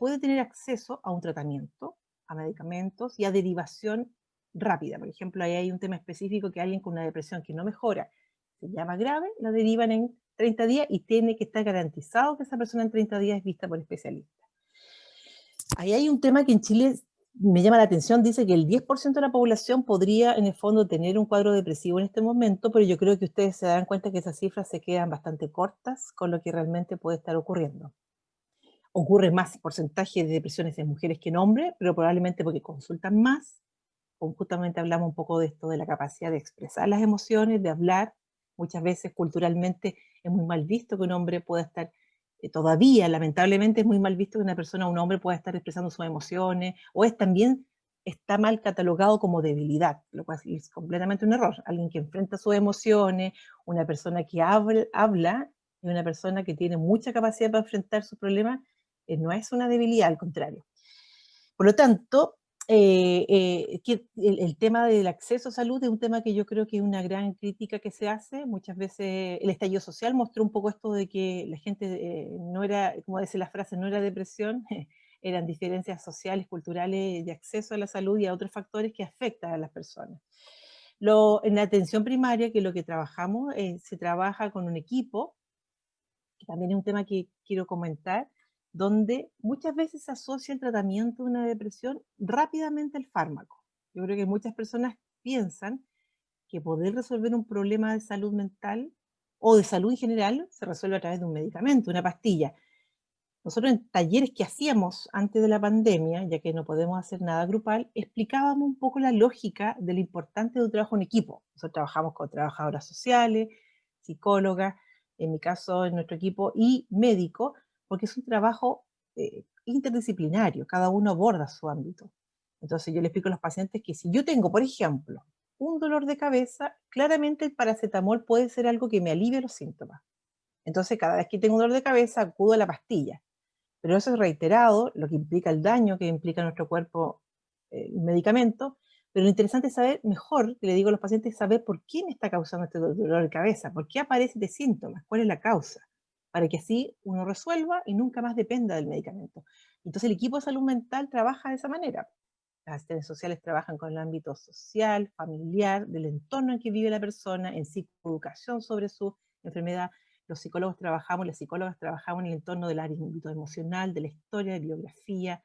puede tener acceso a un tratamiento, a medicamentos y a derivación rápida. Por ejemplo, ahí hay un tema específico que alguien con una depresión que no mejora, se llama grave, la derivan en 30 días y tiene que estar garantizado que esa persona en 30 días es vista por especialistas. Ahí hay un tema que en Chile me llama la atención, dice que el 10% de la población podría en el fondo tener un cuadro depresivo en este momento, pero yo creo que ustedes se dan cuenta que esas cifras se quedan bastante cortas con lo que realmente puede estar ocurriendo. Ocurre más porcentaje de depresiones en mujeres que en hombres, pero probablemente porque consultan más. Justamente hablamos un poco de esto, de la capacidad de expresar las emociones, de hablar. Muchas veces culturalmente es muy mal visto que un hombre pueda estar, todavía lamentablemente es muy mal visto que una persona, un hombre pueda estar expresando sus emociones, o es también está mal catalogado como debilidad, lo cual es completamente un error. Alguien que enfrenta sus emociones, una persona que habla y una persona que tiene mucha capacidad para enfrentar sus problemas, no es una debilidad, al contrario. Por lo tanto, el tema del acceso a salud es un tema que yo creo que es una gran crítica que se hace. Muchas veces el estallido social mostró un poco esto de que la gente no era, como dice la frase, no era depresión, eran diferencias sociales, culturales de acceso a la salud y a otros factores que afectan a las personas. En la atención primaria, que es lo que trabajamos, se trabaja con un equipo, que también es un tema que quiero comentar, donde muchas veces se asocia el tratamiento de una depresión rápidamente al fármaco. Yo creo que muchas personas piensan que poder resolver un problema de salud mental o de salud en general se resuelve a través de un medicamento, una pastilla. Nosotros en talleres que hacíamos antes de la pandemia, ya que no podemos hacer nada grupal, explicábamos un poco la lógica de lo importante de un trabajo en equipo. Nosotros trabajamos con trabajadoras sociales, psicólogas, en mi caso, en nuestro equipo, y médicos, porque es un trabajo interdisciplinario, cada uno aborda su ámbito. Entonces yo le explico a los pacientes que si yo tengo, por ejemplo, un dolor de cabeza, claramente el paracetamol puede ser algo que me alivie los síntomas. Entonces cada vez que tengo un dolor de cabeza acudo a la pastilla, pero eso es reiterado, lo que implica el daño que implica en nuestro cuerpo el medicamento, pero lo interesante es saber, mejor, que le digo a los pacientes, saber por qué me está causando este dolor de cabeza, por qué aparece este síntoma, cuál es la causa, para que así uno resuelva y nunca más dependa del medicamento. Entonces el equipo de salud mental trabaja de esa manera. Las asistentes sociales trabajan con el ámbito social, familiar, del entorno en que vive la persona, en psicoeducación sobre su enfermedad. Los psicólogos trabajamos, las psicólogas trabajamos en el entorno del ámbito emocional, de la historia, de biografía,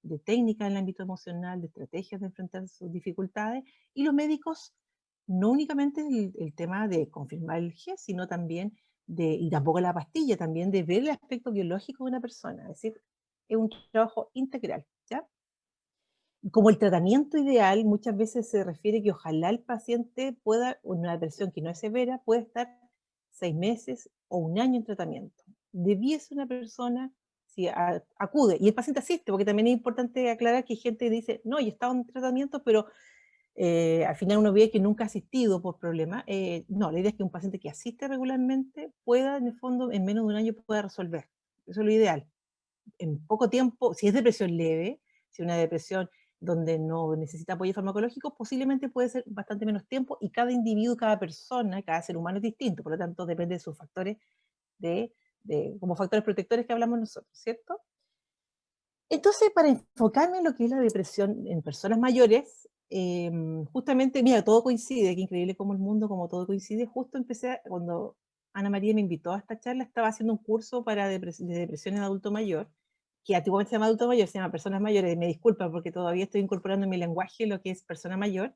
de técnica en el ámbito emocional, de estrategias de enfrentar sus dificultades. Y los médicos, no únicamente el tema de confirmar el GES, sino también y tampoco la pastilla, también de ver el aspecto biológico de una persona. Es decir, es un trabajo integral, ¿ya? Como el tratamiento ideal, muchas veces se refiere que ojalá el paciente pueda, una depresión que no es severa, puede estar 6 meses o un año en tratamiento. Debiese una persona, si acude, y el paciente asiste, porque también es importante aclarar que hay gente que dice, no, yo he estado en tratamiento, pero al final uno ve que nunca ha asistido por problemas. No, la idea es que un paciente que asiste regularmente pueda, en el fondo, en menos de un año pueda resolver. Eso es lo ideal. En poco tiempo, si es depresión leve, si es una depresión donde no necesita apoyo farmacológico, posiblemente puede ser bastante menos tiempo y cada individuo, cada persona, cada ser humano es distinto, por lo tanto depende de sus factores como factores protectores que hablamos nosotros, ¿cierto? Entonces, para enfocarme en lo que es la depresión en personas mayores, justamente, mira, todo coincide, qué increíble como el mundo, como todo coincide, justo cuando Ana María me invitó a esta charla, estaba haciendo un curso de depresión en adulto mayor, que antiguamente se llama adulto mayor, se llama personas mayores, me disculpa porque todavía estoy incorporando en mi lenguaje lo que es persona mayor.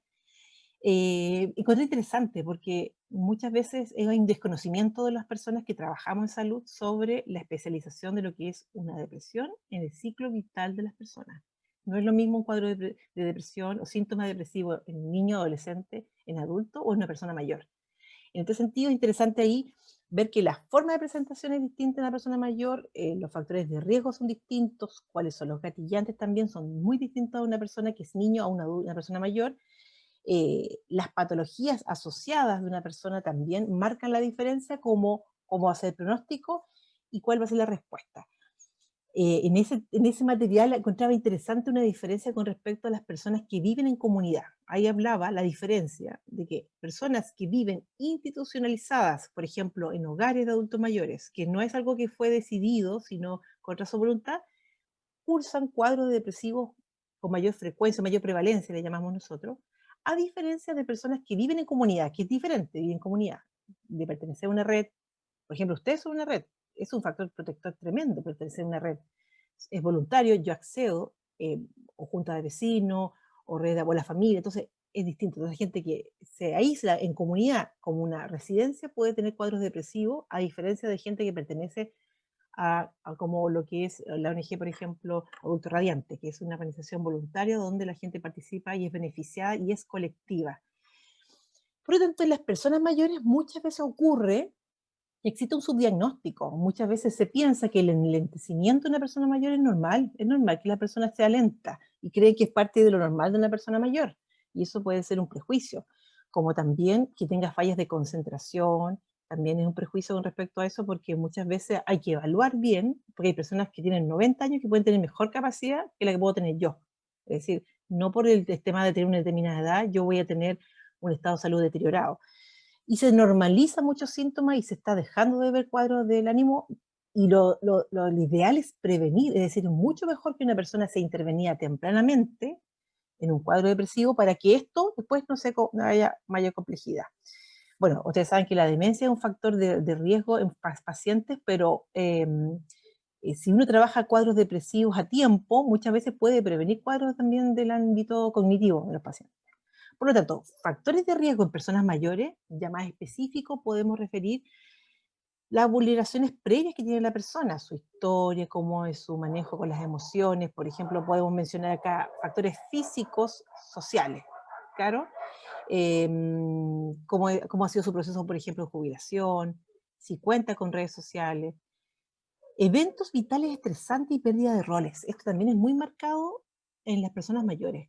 Encontré interesante porque muchas veces hay un desconocimiento de las personas que trabajamos en salud sobre la especialización de lo que es una depresión en el ciclo vital de las personas. No es lo mismo un cuadro de depresión o síntomas depresivos en un niño, adolescente, en adulto o en una persona mayor. En este sentido, es interesante ahí ver que la forma de presentación es distinta en la persona mayor, los factores de riesgo son distintos, cuáles son los gatillantes también son muy distintos a una persona que es niño a una persona mayor. Las patologías asociadas de una persona también marcan la diferencia, cómo hacer el pronóstico y cuál va a ser la respuesta. En ese material encontraba interesante una diferencia con respecto a las personas que viven en comunidad. Ahí hablaba la diferencia de que personas que viven institucionalizadas, por ejemplo, en hogares de adultos mayores, que no es algo que fue decidido, sino contra su voluntad, cursan cuadros depresivos con mayor frecuencia, mayor prevalencia, le llamamos nosotros, a diferencia de personas que viven en comunidad, que es diferente, vivir en comunidad, de pertenecer a una red. Por ejemplo, ustedes son una red, es un factor protector tremendo pertenecer a una red. Es voluntario, yo accedo, o junta de vecinos, o red de abuela familia, entonces es distinto. Entonces, gente que se aísla en comunidad como una residencia puede tener cuadros depresivos, a diferencia de gente que pertenece a como lo que es la ONG, por ejemplo, Adulto Radiante, que es una organización voluntaria donde la gente participa y es beneficiada y es colectiva. Por lo tanto, en las personas mayores muchas veces ocurre que existe un subdiagnóstico. Muchas veces se piensa que el enlentecimiento de una persona mayor es normal que la persona sea lenta y cree que es parte de lo normal de una persona mayor. Y eso puede ser un prejuicio, como también que tenga fallas de concentración, también es un prejuicio con respecto a eso, porque muchas veces hay que evaluar bien, porque hay personas que tienen 90 años que pueden tener mejor capacidad que la que puedo tener yo. Es decir, no por el tema de tener una determinada edad, yo voy a tener un estado de salud deteriorado. Y se normaliza muchos síntomas y se está dejando de ver cuadros del ánimo, y lo ideal es prevenir, es decir, mucho mejor que una persona se intervenía tempranamente en un cuadro depresivo para que esto después no haya mayor complejidad. Bueno, ustedes saben que la demencia es un factor de riesgo en pacientes, pero si uno trabaja cuadros depresivos a tiempo, muchas veces puede prevenir cuadros también del ámbito cognitivo de los pacientes. Por lo tanto, factores de riesgo en personas mayores, ya más específico, podemos referir las vulneraciones previas que tiene la persona, su historia, cómo es su manejo con las emociones. Por ejemplo, podemos mencionar acá factores físicos, sociales, claro. Cómo ha sido su proceso, por ejemplo, de jubilación, si cuenta con redes sociales. Eventos vitales estresantes y pérdida de roles. Esto también es muy marcado en las personas mayores.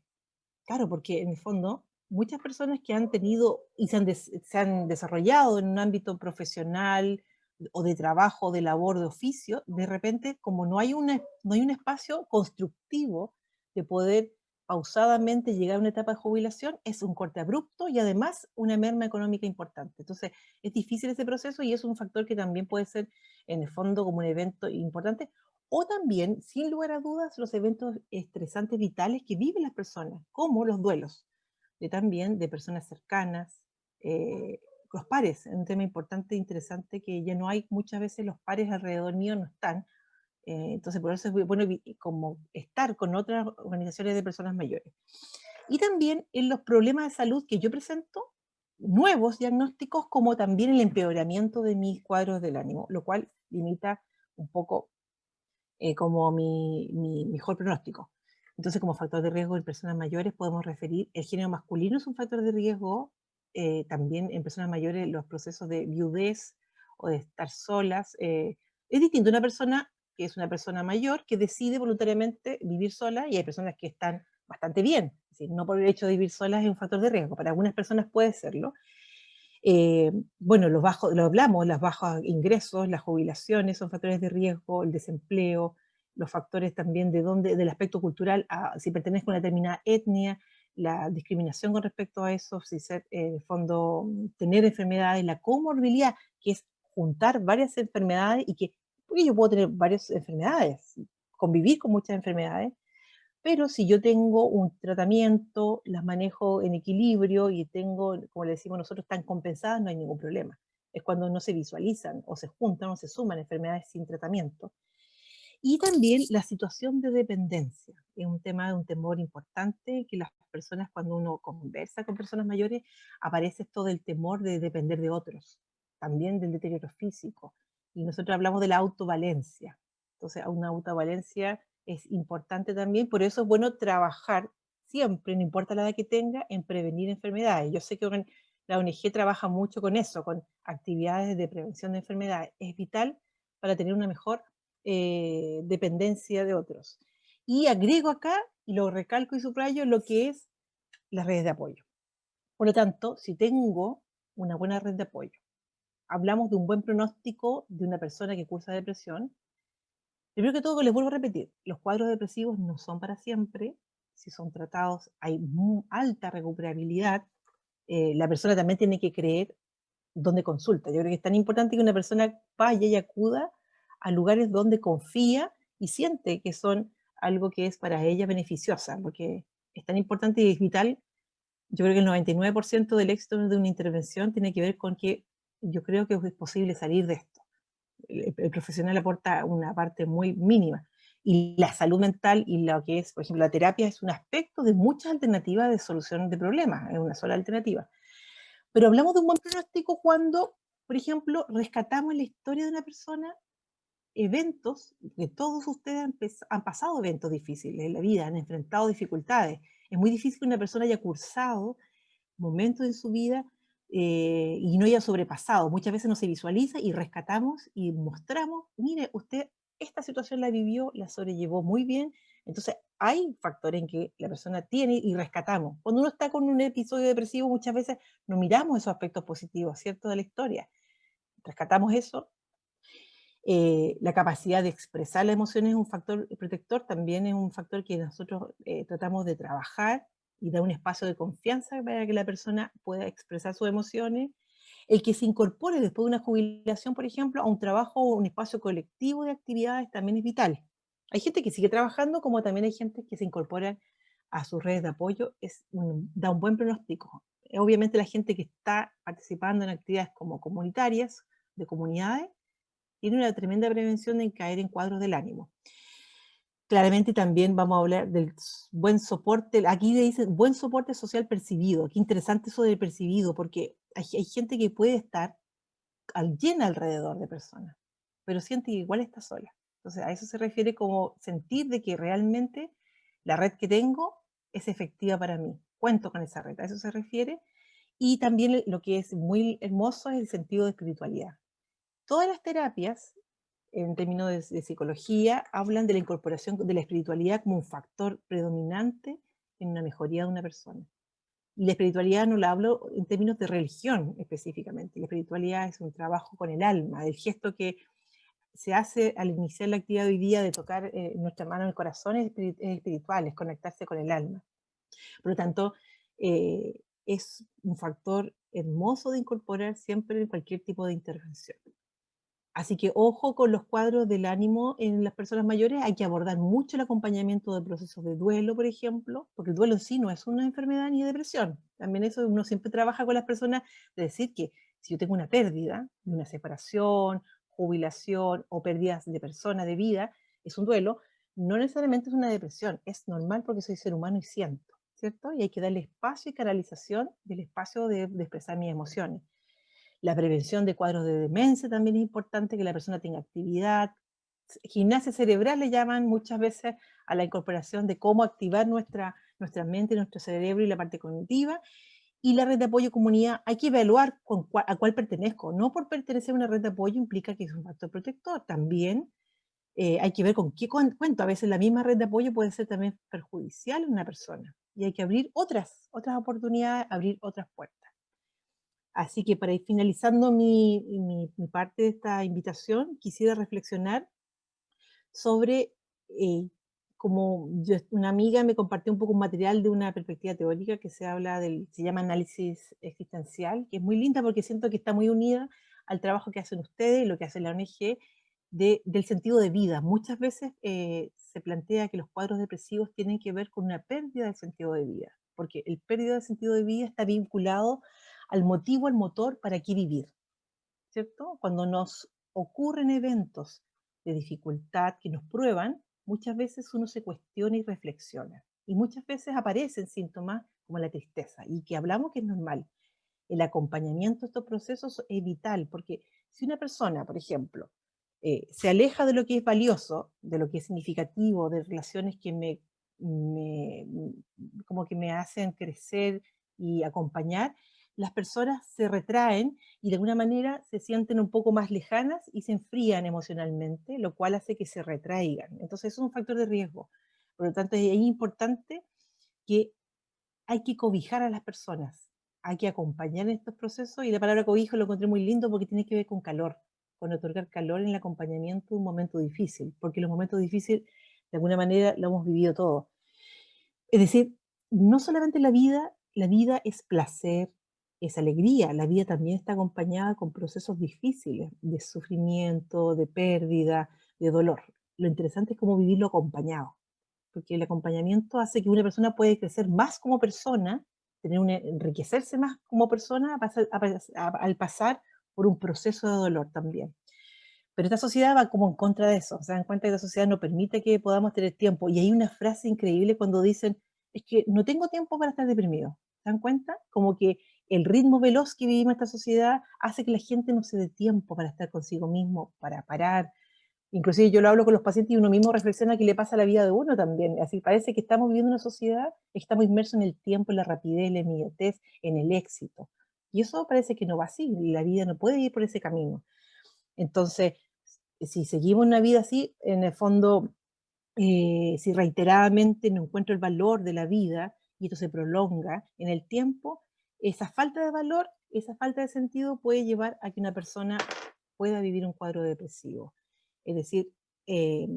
Claro, porque en el fondo muchas personas que han tenido y se han desarrollado en un ámbito profesional o de trabajo, de labor, de oficio, de repente, como no hay un espacio constructivo de poder pausadamente llegar a una etapa de jubilación, es un corte abrupto y además una merma económica importante. Entonces, es difícil ese proceso y es un factor que también puede ser, en el fondo, como un evento importante. O también, sin lugar a dudas, los eventos estresantes vitales que viven las personas, como los duelos, también de personas cercanas, eh, los pares, es un tema importante e interesante que ya no hay muchas veces, los pares alrededor mío no están, entonces por eso es muy bueno como estar con otras organizaciones de personas mayores. Y también en los problemas de salud que yo presento, nuevos diagnósticos, como también el empeoramiento de mis cuadros del ánimo, lo cual limita un poco como mi mejor pronóstico. Entonces, como factor de riesgo en personas mayores podemos referir, el género masculino es un factor de riesgo, también en personas mayores los procesos de viudez o de estar solas. Es distinto una persona que es una persona mayor que decide voluntariamente vivir sola, y hay personas que están bastante bien. Es decir, no por el hecho de vivir solas es un factor de riesgo, para algunas personas puede serlo. Bueno, lo hablamos, los bajos ingresos, las jubilaciones son factores de riesgo, el desempleo, los factores también del aspecto cultural, si pertenezco a una determinada etnia, la discriminación con respecto a eso, si ser, en el fondo, tener enfermedades, la comorbilidad, que es juntar varias enfermedades, porque yo puedo tener varias enfermedades, convivir con muchas enfermedades, pero si yo tengo un tratamiento, las manejo en equilibrio y tengo, como le decimos nosotros, están compensadas, no hay ningún problema. Es cuando no se visualizan o se juntan o se suman enfermedades sin tratamiento. Y también la situación de dependencia. Es un tema, un temor importante que las personas, cuando uno conversa con personas mayores, aparece esto del temor de depender de otros, también del deterioro físico. Y nosotros hablamos de la autovalencia. Entonces, una autovalencia es importante también, por eso es bueno trabajar siempre, no importa la edad que tenga, en prevenir enfermedades. Yo sé que la ONG trabaja mucho con eso, con actividades de prevención de enfermedades. Es vital para tener una mejor dependencia de otros. Y agrego acá, y lo recalco y subrayo, lo que es las redes de apoyo. Por lo tanto, si tengo una buena red de apoyo, hablamos de un buen pronóstico de una persona que cursa depresión. Primero que todo, les vuelvo a repetir, los cuadros depresivos no son para siempre. Si son tratados, hay muy alta recuperabilidad. La persona también tiene que creer dónde consulta. Yo creo que es tan importante que una persona vaya y acuda a lugares donde confía y siente que son algo que es para ella beneficiosa, porque es tan importante y es vital. Yo creo que el 99% del éxito de una intervención tiene que ver con que yo creo que es posible salir de esto. El profesional aporta una parte muy mínima. Y la salud mental y lo que es, por ejemplo, la terapia es un aspecto de muchas alternativas de solución de problemas, es una sola alternativa. Pero hablamos de un buen pronóstico cuando, por ejemplo, rescatamos en la historia de una persona eventos, que todos ustedes han pasado eventos difíciles en la vida, han enfrentado dificultades. Es muy difícil que una persona haya cursado momentos en su vida y no haya sobrepasado. Muchas veces no se visualiza y rescatamos y mostramos, mire, usted esta situación la vivió, la sobrellevó muy bien. Entonces, hay factores en que la persona tiene y rescatamos. Cuando uno está con un episodio depresivo, muchas veces no miramos esos aspectos positivos, ¿cierto?, de la historia. Rescatamos eso. La capacidad de expresar las emociones es un factor protector, también es un factor que nosotros tratamos de trabajar y dar un espacio de confianza para que la persona pueda expresar sus emociones. El que se incorpore después de una jubilación, por ejemplo, a un trabajo o un espacio colectivo de actividades también es vital. Hay gente que sigue trabajando, como también hay gente que se incorpora a sus redes de apoyo, da un buen pronóstico. Obviamente la gente que está participando en actividades como comunitarias, de comunidades, tiene una tremenda prevención de caer en cuadros del ánimo. Claramente también vamos a hablar del buen soporte, aquí le dicen buen soporte social percibido. Qué interesante eso del percibido, porque hay gente que puede estar llena alrededor de personas, pero siente que igual está sola. Entonces a eso se refiere como sentir de que realmente la red que tengo es efectiva para mí, cuento con esa red, a eso se refiere. Y también lo que es muy hermoso es el sentido de espiritualidad. Todas las terapias, en términos de psicología, hablan de la incorporación de la espiritualidad como un factor predominante en una mejoría de una persona. Y la espiritualidad no la hablo en términos de religión específicamente. La espiritualidad es un trabajo con el alma, del gesto que se hace al iniciar la actividad de hoy día de tocar nuestra mano en el corazón es espiritual, es conectarse con el alma. Por lo tanto, es un factor hermoso de incorporar siempre en cualquier tipo de intervención. Así que ojo con los cuadros del ánimo en las personas mayores, hay que abordar mucho el acompañamiento de procesos de duelo, por ejemplo, porque el duelo en sí no es una enfermedad ni depresión. También eso uno siempre trabaja con las personas de decir que si yo tengo una pérdida, una separación, jubilación o pérdidas de persona, de vida, es un duelo, no necesariamente es una depresión, es normal porque soy ser humano y siento, ¿cierto? Y hay que darle espacio y canalización del espacio de expresar mis emociones. La prevención de cuadros de demencia también es importante, que la persona tenga actividad. Gimnasia cerebral le llaman muchas veces a la incorporación de cómo activar nuestra mente, nuestro cerebro y la parte cognitiva. Y la red de apoyo comunidad, hay que evaluar a cuál pertenezco. No por pertenecer a una red de apoyo implica que es un factor protector. También hay que ver con qué cuento. A veces la misma red de apoyo puede ser también perjudicial en una persona. Y hay que abrir otras oportunidades, abrir otras puertas. Así que para ir finalizando mi parte de esta invitación, quisiera reflexionar sobre como una amiga me compartió un poco un material de una perspectiva teórica que se llama análisis existencial, que es muy linda porque siento que está muy unida al trabajo que hacen ustedes y lo que hace la ONG del sentido de vida. Muchas veces se plantea que los cuadros depresivos tienen que ver con una pérdida del sentido de vida, porque el pérdida del sentido de vida está vinculado al motivo, al motor para qué vivir, ¿cierto? Cuando nos ocurren eventos de dificultad que nos prueban, muchas veces uno se cuestiona y reflexiona. Y muchas veces aparecen síntomas como la tristeza, y que hablamos que es normal. El acompañamiento de estos procesos es vital, porque si una persona, por ejemplo, se aleja de lo que es valioso, de lo que es significativo, de relaciones que me, como que me hacen crecer y acompañar, las personas se retraen y de alguna manera se sienten un poco más lejanas y se enfrían emocionalmente, lo cual hace que se retraigan. Entonces, eso es un factor de riesgo. Por lo tanto, es importante que hay que cobijar a las personas, hay que acompañar en estos procesos, y la palabra cobijo lo encontré muy lindo porque tiene que ver con calor, con otorgar calor en el acompañamiento de un momento difícil, porque los momentos difíciles, de alguna manera, lo hemos vivido todo. Es decir, no solamente la vida es placer, es alegría, la vida también está acompañada con procesos difíciles, de sufrimiento, de pérdida, de dolor. Lo interesante es cómo vivirlo acompañado. porque el acompañamiento hace que una persona puede crecer más como persona, enriquecerse más como persona al pasar por un proceso de dolor también. Pero esta sociedad va como en contra de eso, se dan cuenta que la sociedad no permite que podamos tener tiempo. Y hay una frase increíble cuando dicen, es que no tengo tiempo para estar deprimido. ¿Se dan cuenta? Como que el ritmo veloz que vivimos en esta sociedad hace que la gente no se dé tiempo para estar consigo mismo, para parar. Inclusive yo lo hablo con los pacientes y uno mismo reflexiona qué le pasa a la vida de uno también. Así parece que estamos viviendo una sociedad, estamos inmersos en el tiempo, en la rapidez, en la inmediatez, en el éxito. Y eso parece que no va así, la vida no puede ir por ese camino. Entonces, si seguimos una vida así, en el fondo, si reiteradamente no encuentro el valor de la vida y esto se prolonga en el tiempo, esa falta de valor, esa falta de sentido puede llevar a que una persona pueda vivir un cuadro depresivo. Es decir, eh,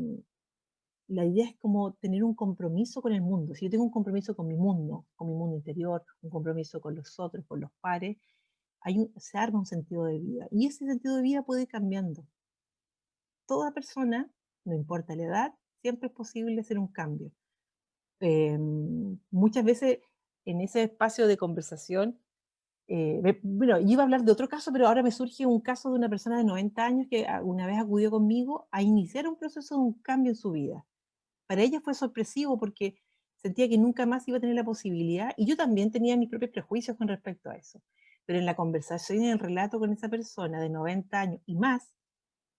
la idea es como tener un compromiso con el mundo. Si yo tengo un compromiso con mi mundo interior, un compromiso con los otros, con los pares, se arma un sentido de vida. Y ese sentido de vida puede ir cambiando. Toda persona, no importa la edad, siempre es posible hacer un cambio. Muchas veces en ese espacio de conversación, bueno, yo iba a hablar de otro caso, pero ahora me surge un caso de una persona de 90 años que una vez acudió conmigo a iniciar un proceso de un cambio en su vida. Para ella fue sorpresivo porque sentía que nunca más iba a tener la posibilidad, y yo también tenía mis propios prejuicios con respecto a eso. Pero en la conversación y en el relato con esa persona de 90 años y más,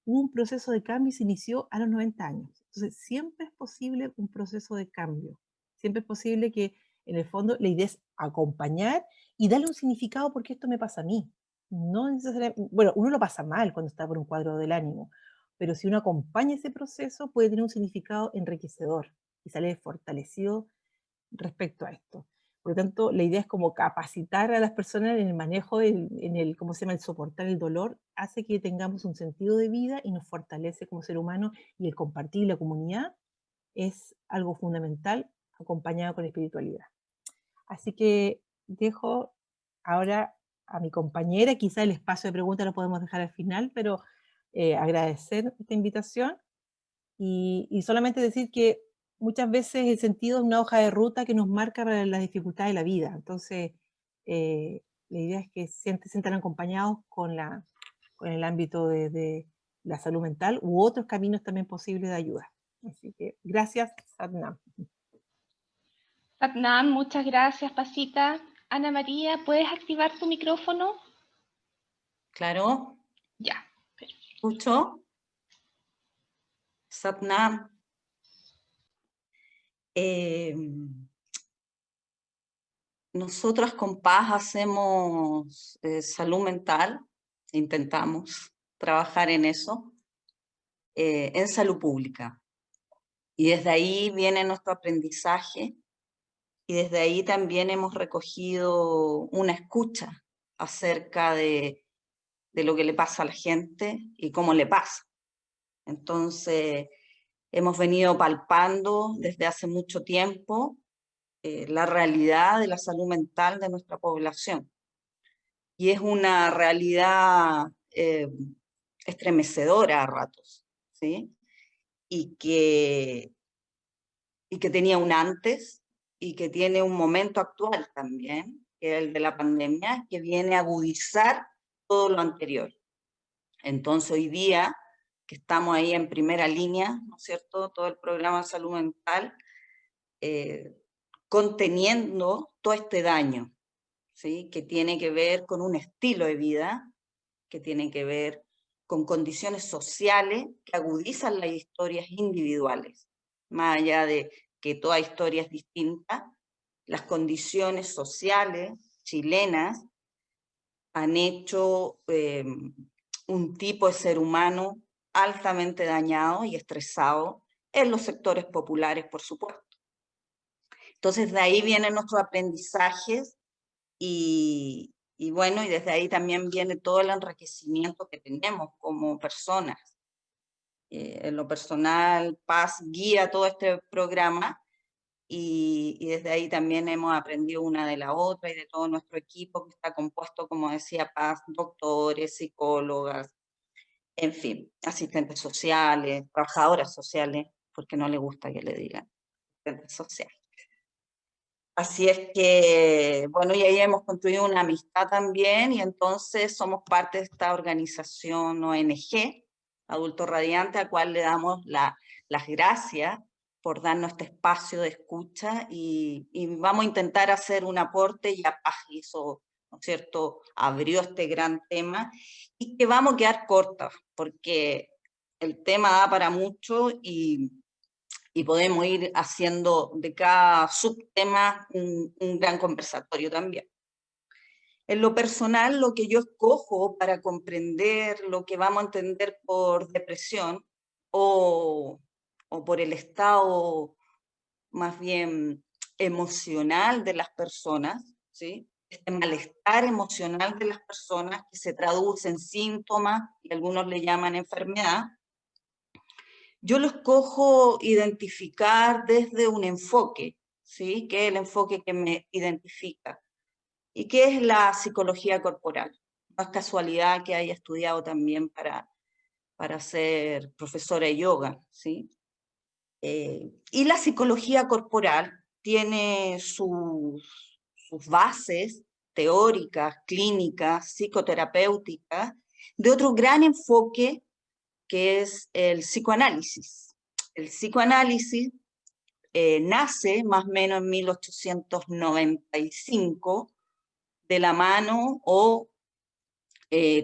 hubo un proceso de cambio y se inició a los 90 años. Entonces, siempre es posible un proceso de cambio. Siempre es posible que, en el fondo, la idea es acompañar y darle un significado porque esto me pasa a mí. No necesariamente, bueno, uno lo pasa mal cuando está por un cuadro del ánimo, pero si uno acompaña ese proceso puede tener un significado enriquecedor y sale fortalecido respecto a esto. Por lo tanto, la idea es como capacitar a las personas en el manejo, ¿cómo se llama?, el soportar el dolor, hace que tengamos un sentido de vida y nos fortalece como ser humano, y el compartir la comunidad es algo fundamental, acompañado con espiritualidad. Así que dejo ahora a mi compañera, quizá el espacio de preguntas lo podemos dejar al final, pero agradecer esta invitación y solamente decir que muchas veces el sentido es una hoja de ruta que nos marca para las dificultades de la vida. Entonces, la idea es que se sientan acompañados con el ámbito de la salud mental u otros caminos también posibles de ayuda. Así que gracias, Satnam. Satnam, muchas gracias, Pasita. Ana María, ¿puedes activar tu micrófono? Claro. Ya. ¿Escucho? Satnam. Nosotras con Paz hacemos salud mental, intentamos trabajar en eso, en salud pública. Y desde ahí viene nuestro aprendizaje y desde ahí también hemos recogido una escucha acerca de lo que le pasa a la gente y cómo le pasa. Entonces, hemos venido palpando desde hace mucho tiempo la realidad de la salud mental de nuestra población. Y es una realidad estremecedora a ratos, ¿sí? Y que tenía un antes y que tiene un momento actual también, que es el de la pandemia, que viene a agudizar todo lo anterior. Entonces hoy día, que estamos ahí en primera línea, ¿no es cierto?, todo el programa de salud mental, conteniendo todo este daño, ¿sí?, que tiene que ver con un estilo de vida, que tiene que ver con condiciones sociales que agudizan las historias individuales. Más allá de que toda historia es distinta, las condiciones sociales chilenas han hecho un tipo de ser humano altamente dañado y estresado en los sectores populares, por supuesto. Entonces, de ahí vienen nuestros aprendizajes y bueno, y desde ahí también viene todo el enriquecimiento que tenemos como personas. En lo personal, Paz guía todo este programa y desde ahí también hemos aprendido una de la otra y de todo nuestro equipo que está compuesto, como decía Paz, doctores, psicólogas, en fin, asistentes sociales, trabajadoras sociales, porque no le gusta que le digan, asistente social. Así es que, bueno, y ahí hemos construido una amistad también, y entonces somos parte de esta organización ONG, Adulto Radiante, a cual le damos las gracias por darnos este espacio de escucha, y vamos a intentar hacer un aporte, ya Paz hizo, ¿no es cierto?, abrió este gran tema, y que vamos a quedar cortas, porque el tema da para mucho, y podemos ir haciendo de cada subtema un gran conversatorio también. En lo personal, lo que yo escojo para comprender lo que vamos a entender por depresión o por el estado más bien emocional de las personas, ¿sí? Este malestar emocional de las personas que se traduce en síntomas y algunos le llaman enfermedad, yo lo escojo identificar desde un enfoque, ¿sí? Que es el enfoque que me identifica. ¿Y qué es la psicología corporal? No es casualidad que haya estudiado también para ser profesora de yoga, ¿sí? Y la psicología corporal tiene sus bases teóricas, clínicas, psicoterapéuticas, de otro gran enfoque que es el psicoanálisis. El psicoanálisis nace más o menos en 1895 de la mano o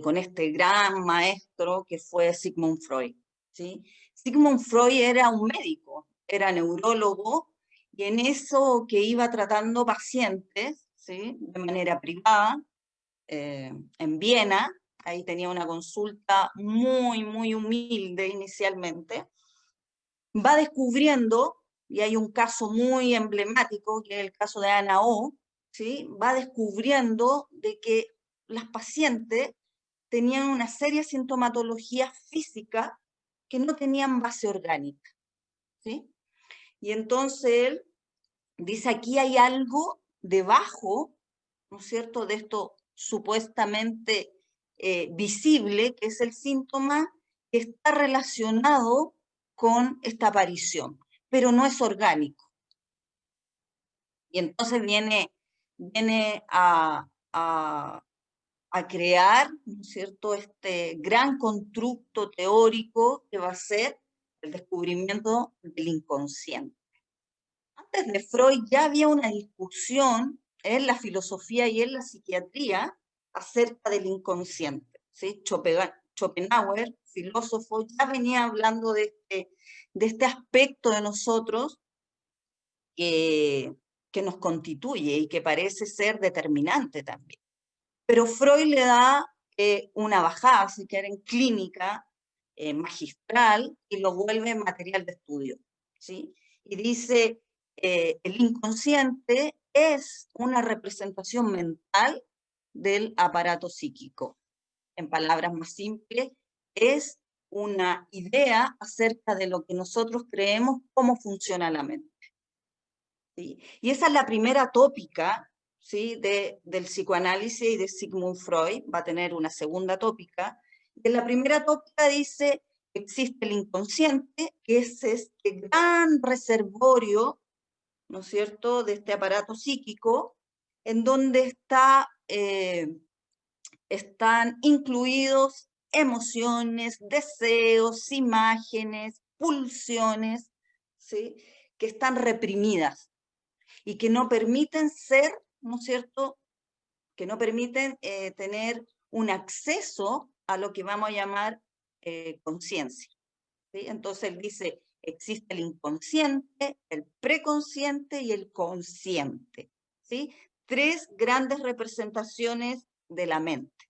con este gran maestro que fue Sigmund Freud, ¿sí? Sigmund Freud era un médico, era neurólogo, y en eso que iba tratando pacientes, ¿sí?, de manera privada, en Viena, ahí tenía una consulta muy, muy humilde inicialmente, va descubriendo, y hay un caso muy emblemático, que es el caso de Ana O, ¿sí?, va descubriendo de que las pacientes tenían una seria sintomatología física que no tenían base orgánica, ¿sí? Y entonces él dice, aquí hay algo debajo, ¿no es cierto?, de esto supuestamente visible, que es el síntoma que está relacionado con esta aparición, pero no es orgánico. Y entonces viene a crear, ¿no es cierto?, este gran constructo teórico que va a ser el descubrimiento del inconsciente. Antes de Freud ya había una discusión en la filosofía y en la psiquiatría acerca del inconsciente, ¿sí? Schopenhauer, filósofo, ya venía hablando de este aspecto de nosotros que nos constituye y que parece ser determinante también. Pero Freud le da una bajada, si quieren, clínica, magistral, y lo vuelve material de estudio, ¿sí? Y dice, el inconsciente es una representación mental del aparato psíquico. En palabras más simples, es una idea acerca de lo que nosotros creemos, cómo funciona la mente, ¿sí? Y esa es la primera tópica, ¿sí?, del psicoanálisis y de Sigmund Freud. Va a tener una segunda tópica. En la primera tópica dice, existe el inconsciente, que es este gran reservorio, ¿no es cierto?, de este aparato psíquico, en donde están incluidos emociones, deseos, imágenes, pulsiones, ¿sí?, que están reprimidas y que no permiten ser, ¿no es cierto?, que no permiten tener un acceso a lo que vamos a llamar conciencia, ¿sí? Entonces él dice, existe el inconsciente, el preconsciente y el consciente, ¿sí? Tres grandes representaciones de la mente,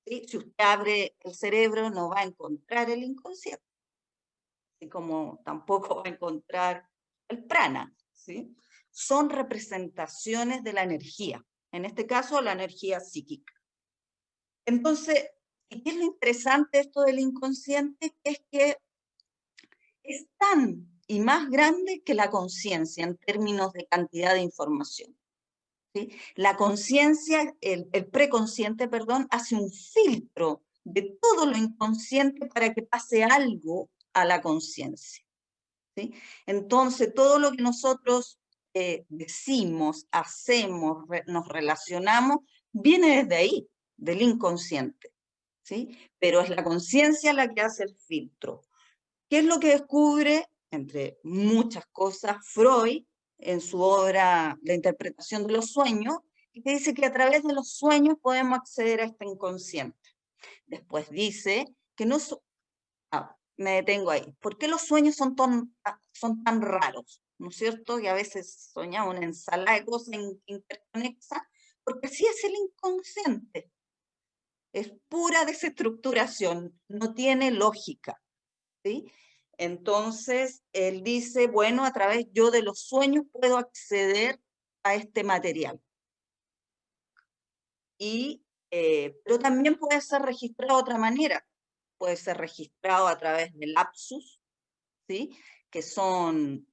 ¿sí? Si usted abre el cerebro no va a encontrar el inconsciente, así como tampoco va a encontrar el prana, ¿sí? Son representaciones de la energía, en este caso la energía psíquica. Entonces, ¿qué es lo interesante de esto del inconsciente? Es que es tan y más grande que la conciencia en términos de cantidad de información, ¿sí? La conciencia, el preconsciente, perdón, hace un filtro de todo lo inconsciente para que pase algo a la conciencia, ¿sí? Entonces, todo lo que nosotros decimos, hacemos, nos relacionamos, viene desde ahí, del inconsciente, ¿sí? Pero es la conciencia la que hace el filtro. ¿Qué es lo que descubre, entre muchas cosas, Freud en su obra La interpretación de los sueños? Y que dice que a través de los sueños podemos acceder a este inconsciente. Después dice que no... me detengo ahí. ¿Por qué los sueños son tan raros? ¿No es cierto? Y a veces soñamos una ensalada de cosas interconexas, porque así es el inconsciente. Es pura desestructuración, no tiene lógica, ¿sí? Entonces, él dice, bueno, a través yo de los sueños puedo acceder a este material. Pero también puede ser registrado de otra manera. Puede ser registrado a través de lapsus, ¿sí? Que son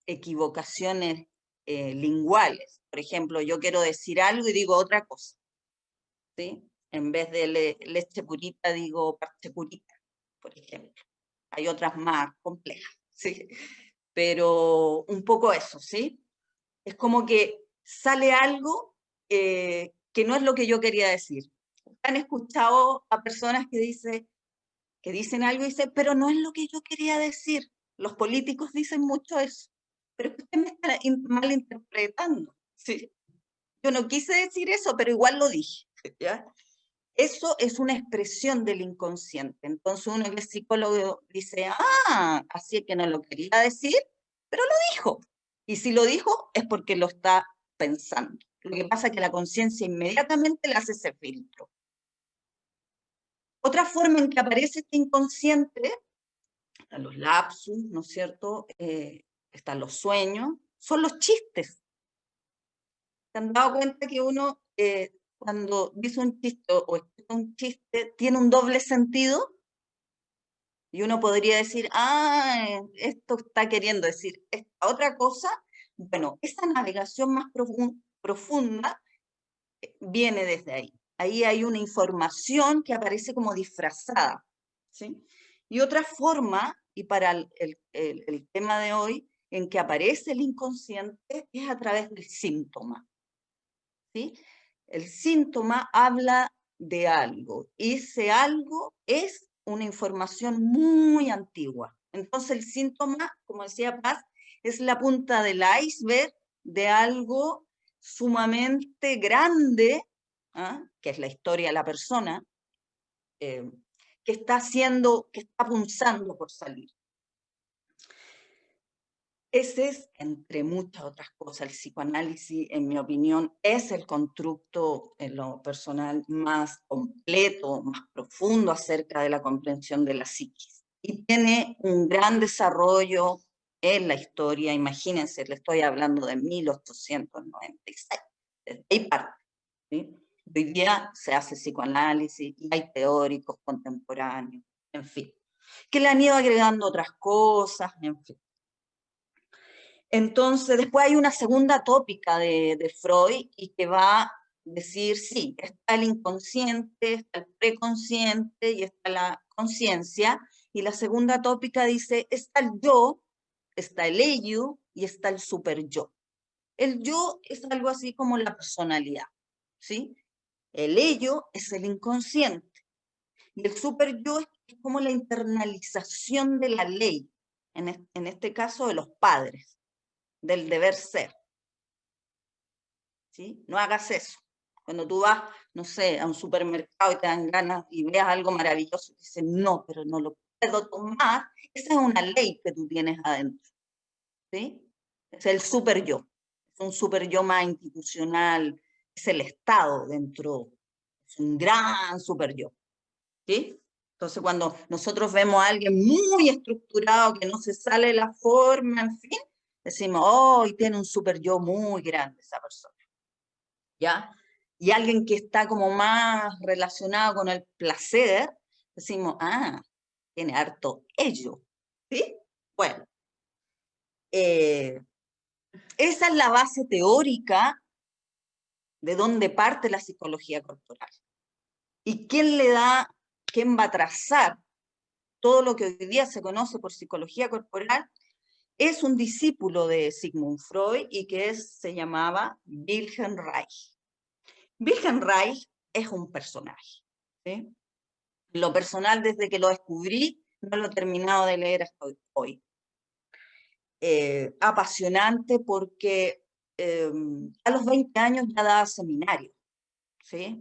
equivocaciones linguales. Por ejemplo, yo quiero decir algo y digo otra cosa, ¿sí? En vez de leche purita digo parche purita, por ejemplo. Hay otras más complejas, ¿sí? Pero un poco eso, ¿sí? Es como que sale algo que no es lo que yo quería decir. ¿Han escuchado a personas que dicen algo y dicen, pero no es lo que yo quería decir? Los políticos dicen mucho eso. Pero es que usted me está malinterpretando, ¿sí? Yo no quise decir eso, pero igual lo dije, ¿ya? Eso es una expresión del inconsciente. Entonces uno que es psicólogo dice, así es que no lo quería decir, pero lo dijo. Y si lo dijo es porque lo está pensando. Lo que pasa es que la conciencia inmediatamente le hace ese filtro. Otra forma en que aparece este inconsciente, están los lapsus, ¿no es cierto? Están los sueños, son los chistes. ¿Se han dado cuenta que uno cuando dice un chiste o escucha un chiste tiene un doble sentido? Y uno podría decir, esto está queriendo decir esta otra cosa. Bueno, esa navegación más profunda viene desde ahí. Ahí hay una información que aparece como disfrazada, ¿sí? Y otra forma, y para el tema de hoy, en que aparece el inconsciente es a través del síntoma, ¿sí? El síntoma habla de algo, y ese algo es una información muy antigua. Entonces el síntoma, como decía Paz, es la punta del iceberg de algo sumamente grande, que es la historia de la persona, que está punzando por salir. Ese es, entre muchas otras cosas, el psicoanálisis, en mi opinión, es el constructo, en lo personal, más completo, más profundo acerca de la comprensión de la psiquis. Y tiene un gran desarrollo en la historia, imagínense, le estoy hablando de 1896, desde ahí parte, ¿sí? Hoy día se hace psicoanálisis y hay teóricos contemporáneos, en fin, que le han ido agregando otras cosas, en fin. Entonces, después hay una segunda tópica de Freud y que va a decir, sí, está el inconsciente, está el preconsciente y está la conciencia. Y la segunda tópica dice, está el yo, está el ello y está el superyo. El yo es algo así como la personalidad, ¿sí? El ello es el inconsciente. Y el superyo es como la internalización de la ley, en este caso de los padres, del deber ser, ¿sí? No hagas eso. Cuando tú vas, no sé, a un supermercado y te dan ganas y veas algo maravilloso, y dices, no, pero no lo puedo tomar, esa es una ley que tú tienes adentro, ¿sí? Es el super yo, es un super yo más institucional, es el Estado dentro, es un gran super yo, ¿sí? Entonces cuando nosotros vemos a alguien muy estructurado, que no se sale de la forma, en fin, decimos, oh, y tiene un super yo muy grande esa persona, ¿ya? Y alguien que está como más relacionado con el placer, decimos, tiene harto ello, ¿sí? Bueno, esa es la base teórica de dónde parte la psicología corporal. ¿Y quién va a trazar todo lo que hoy día se conoce por psicología corporal? es un discípulo de Sigmund Freud y que se llamaba Wilhelm Reich. Wilhelm Reich es un personaje, ¿sí? Lo personal, desde que lo descubrí, no lo he terminado de leer hasta hoy. Apasionante porque a los 20 años ya daba seminario, ¿sí?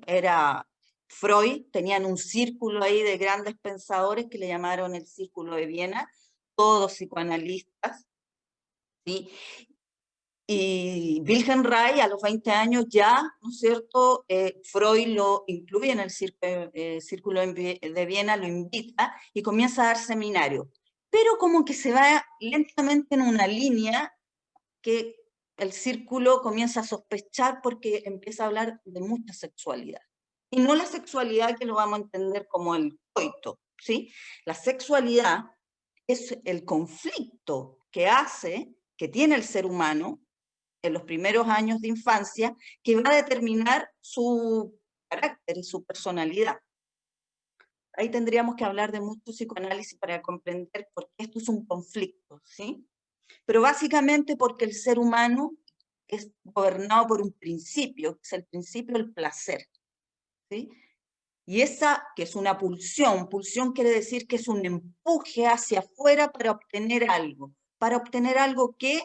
Freud, tenían un círculo ahí de grandes pensadores que le llamaron el Círculo de Viena, todos psicoanalistas, ¿sí? Y Wilhelm Reich a los 20 años ya, ¿no es cierto? Freud lo incluye en el Círculo de Viena, lo invita y comienza a dar seminarios. Pero como que se va lentamente en una línea que el círculo comienza a sospechar porque empieza a hablar de mucha sexualidad. Y no la sexualidad que lo vamos a entender como el coito, ¿sí? La sexualidad es el conflicto que tiene el ser humano en los primeros años de infancia, que va a determinar su carácter y su personalidad. Ahí tendríamos que hablar de mucho psicoanálisis para comprender por qué esto es un conflicto, ¿sí? Pero básicamente porque el ser humano es gobernado por un principio, que es el principio del placer, ¿sí? Y esa, que es una pulsión quiere decir que es un empuje hacia afuera para obtener algo que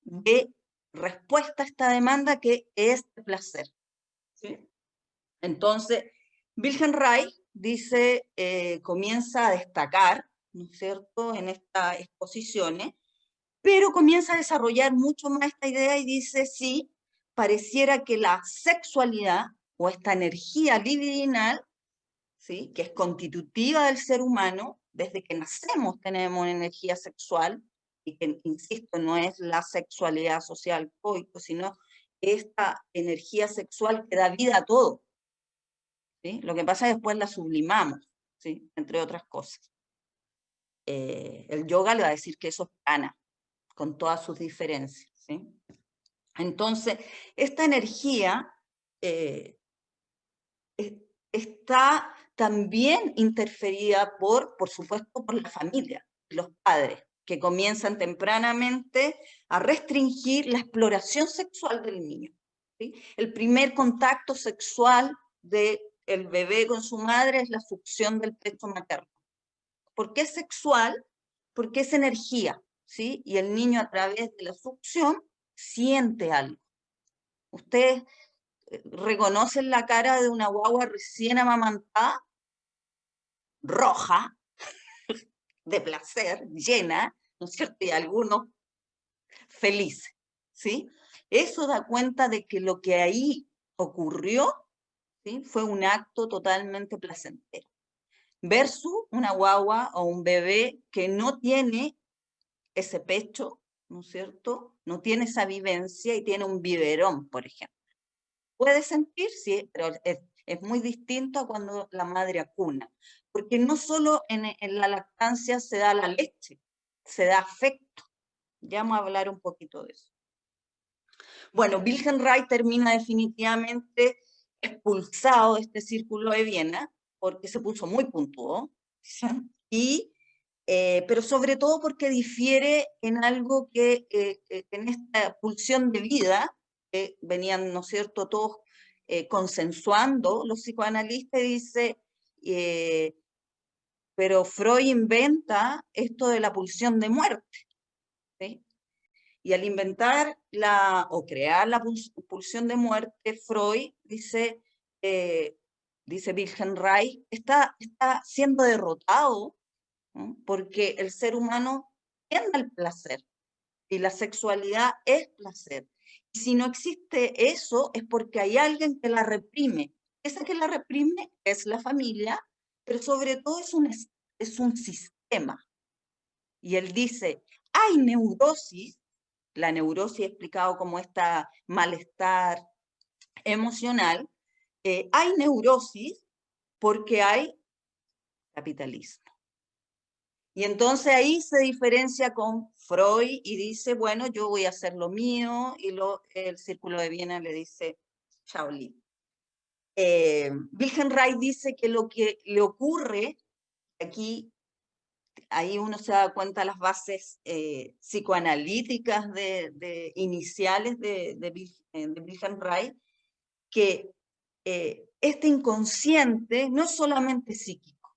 dé respuesta a esta demanda que es de placer, ¿sí? Entonces, Wilhelm Reich dice, comienza a destacar, ¿no es cierto?, en estas exposiciones, pero comienza a desarrollar mucho más esta idea y dice, sí, pareciera que la sexualidad o esta energía libidinal, ¿sí?, que es constitutiva del ser humano, desde que nacemos tenemos una energía sexual, y que, insisto, no es la sexualidad social coito, sino esta energía sexual que da vida a todo, ¿sí? Lo que pasa es que después la sublimamos, ¿sí?, entre otras cosas. El yoga le va a decir que eso es prana, con todas sus diferencias, ¿sí? Entonces, esta energía está también interferida por supuesto, por la familia, los padres, que comienzan tempranamente a restringir la exploración sexual del niño, ¿sí? El primer contacto sexual del bebé con su madre es la succión del pecho materno. ¿Por qué es sexual? Porque es energía, ¿sí? Y el niño a través de la succión siente algo. Ustedes reconocen la cara de una guagua recién amamantada, roja, de placer, llena, ¿no es cierto? Y algunos felices, ¿sí? Eso da cuenta de que lo que ahí ocurrió, ¿sí?, fue un acto totalmente placentero. Versus una guagua o un bebé que no tiene ese pecho, ¿no es cierto? No tiene esa vivencia y tiene un biberón, por ejemplo. Puede sentir, sí, pero es muy distinto a cuando la madre acuna, porque no solo en la lactancia se da la leche, se da afecto. Ya vamos a hablar un poquito de eso. Bueno, Wilhelm Reich termina definitivamente expulsado de este círculo de Viena, porque se puso muy puntudo, ¿sí? Pero sobre todo porque difiere en algo que en esta pulsión de vida, venían, ¿no es cierto?, todos consensuando, los psicoanalistas, dice, pero Freud inventa esto de la pulsión de muerte, ¿sí? Y al inventar o crear la pulsión de muerte, Freud dice, dice Wilhelm Reich, está siendo derrotado, ¿no?, porque el ser humano tiende al placer y la sexualidad es placer. Y si no existe eso, es porque hay alguien que la reprime. Esa que la reprime es la familia, pero sobre todo es un sistema. Y él dice, hay neurosis, la neurosis explicado como esta malestar emocional, hay neurosis porque hay capitalismo. Y entonces ahí se diferencia con Freud y dice, bueno, yo voy a hacer lo mío, y el Círculo de Viena le dice, Shaolin. Wilhelm Reich dice que lo que le ocurre aquí ahí uno se da cuenta de las bases psicoanalíticas iniciales de Wilhelm Reich, que este inconsciente no es solamente psíquico,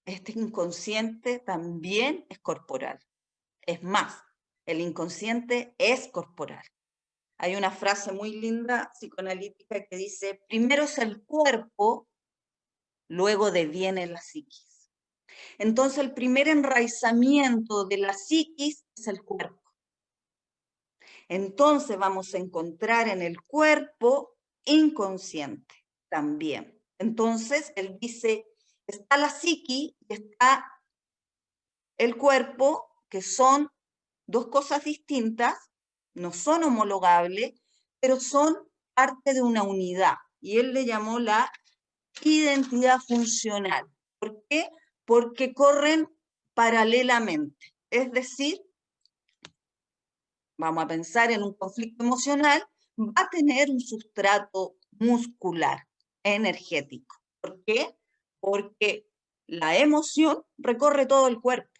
este inconsciente también es corporal. Es más, el inconsciente es corporal. Hay una frase muy linda psicoanalítica que dice, primero es el cuerpo, luego deviene la psiquis. Entonces el primer enraizamiento de la psiquis es el cuerpo. Entonces vamos a encontrar en el cuerpo inconsciente también. Entonces él dice, está la psiquis y está el cuerpo, que son dos cosas distintas, no son homologables, pero son parte de una unidad. Y él le llamó la identidad funcional. ¿Por qué? Porque corren paralelamente. Es decir, vamos a pensar en un conflicto emocional, va a tener un sustrato muscular, energético. ¿Por qué? Porque la emoción recorre todo el cuerpo,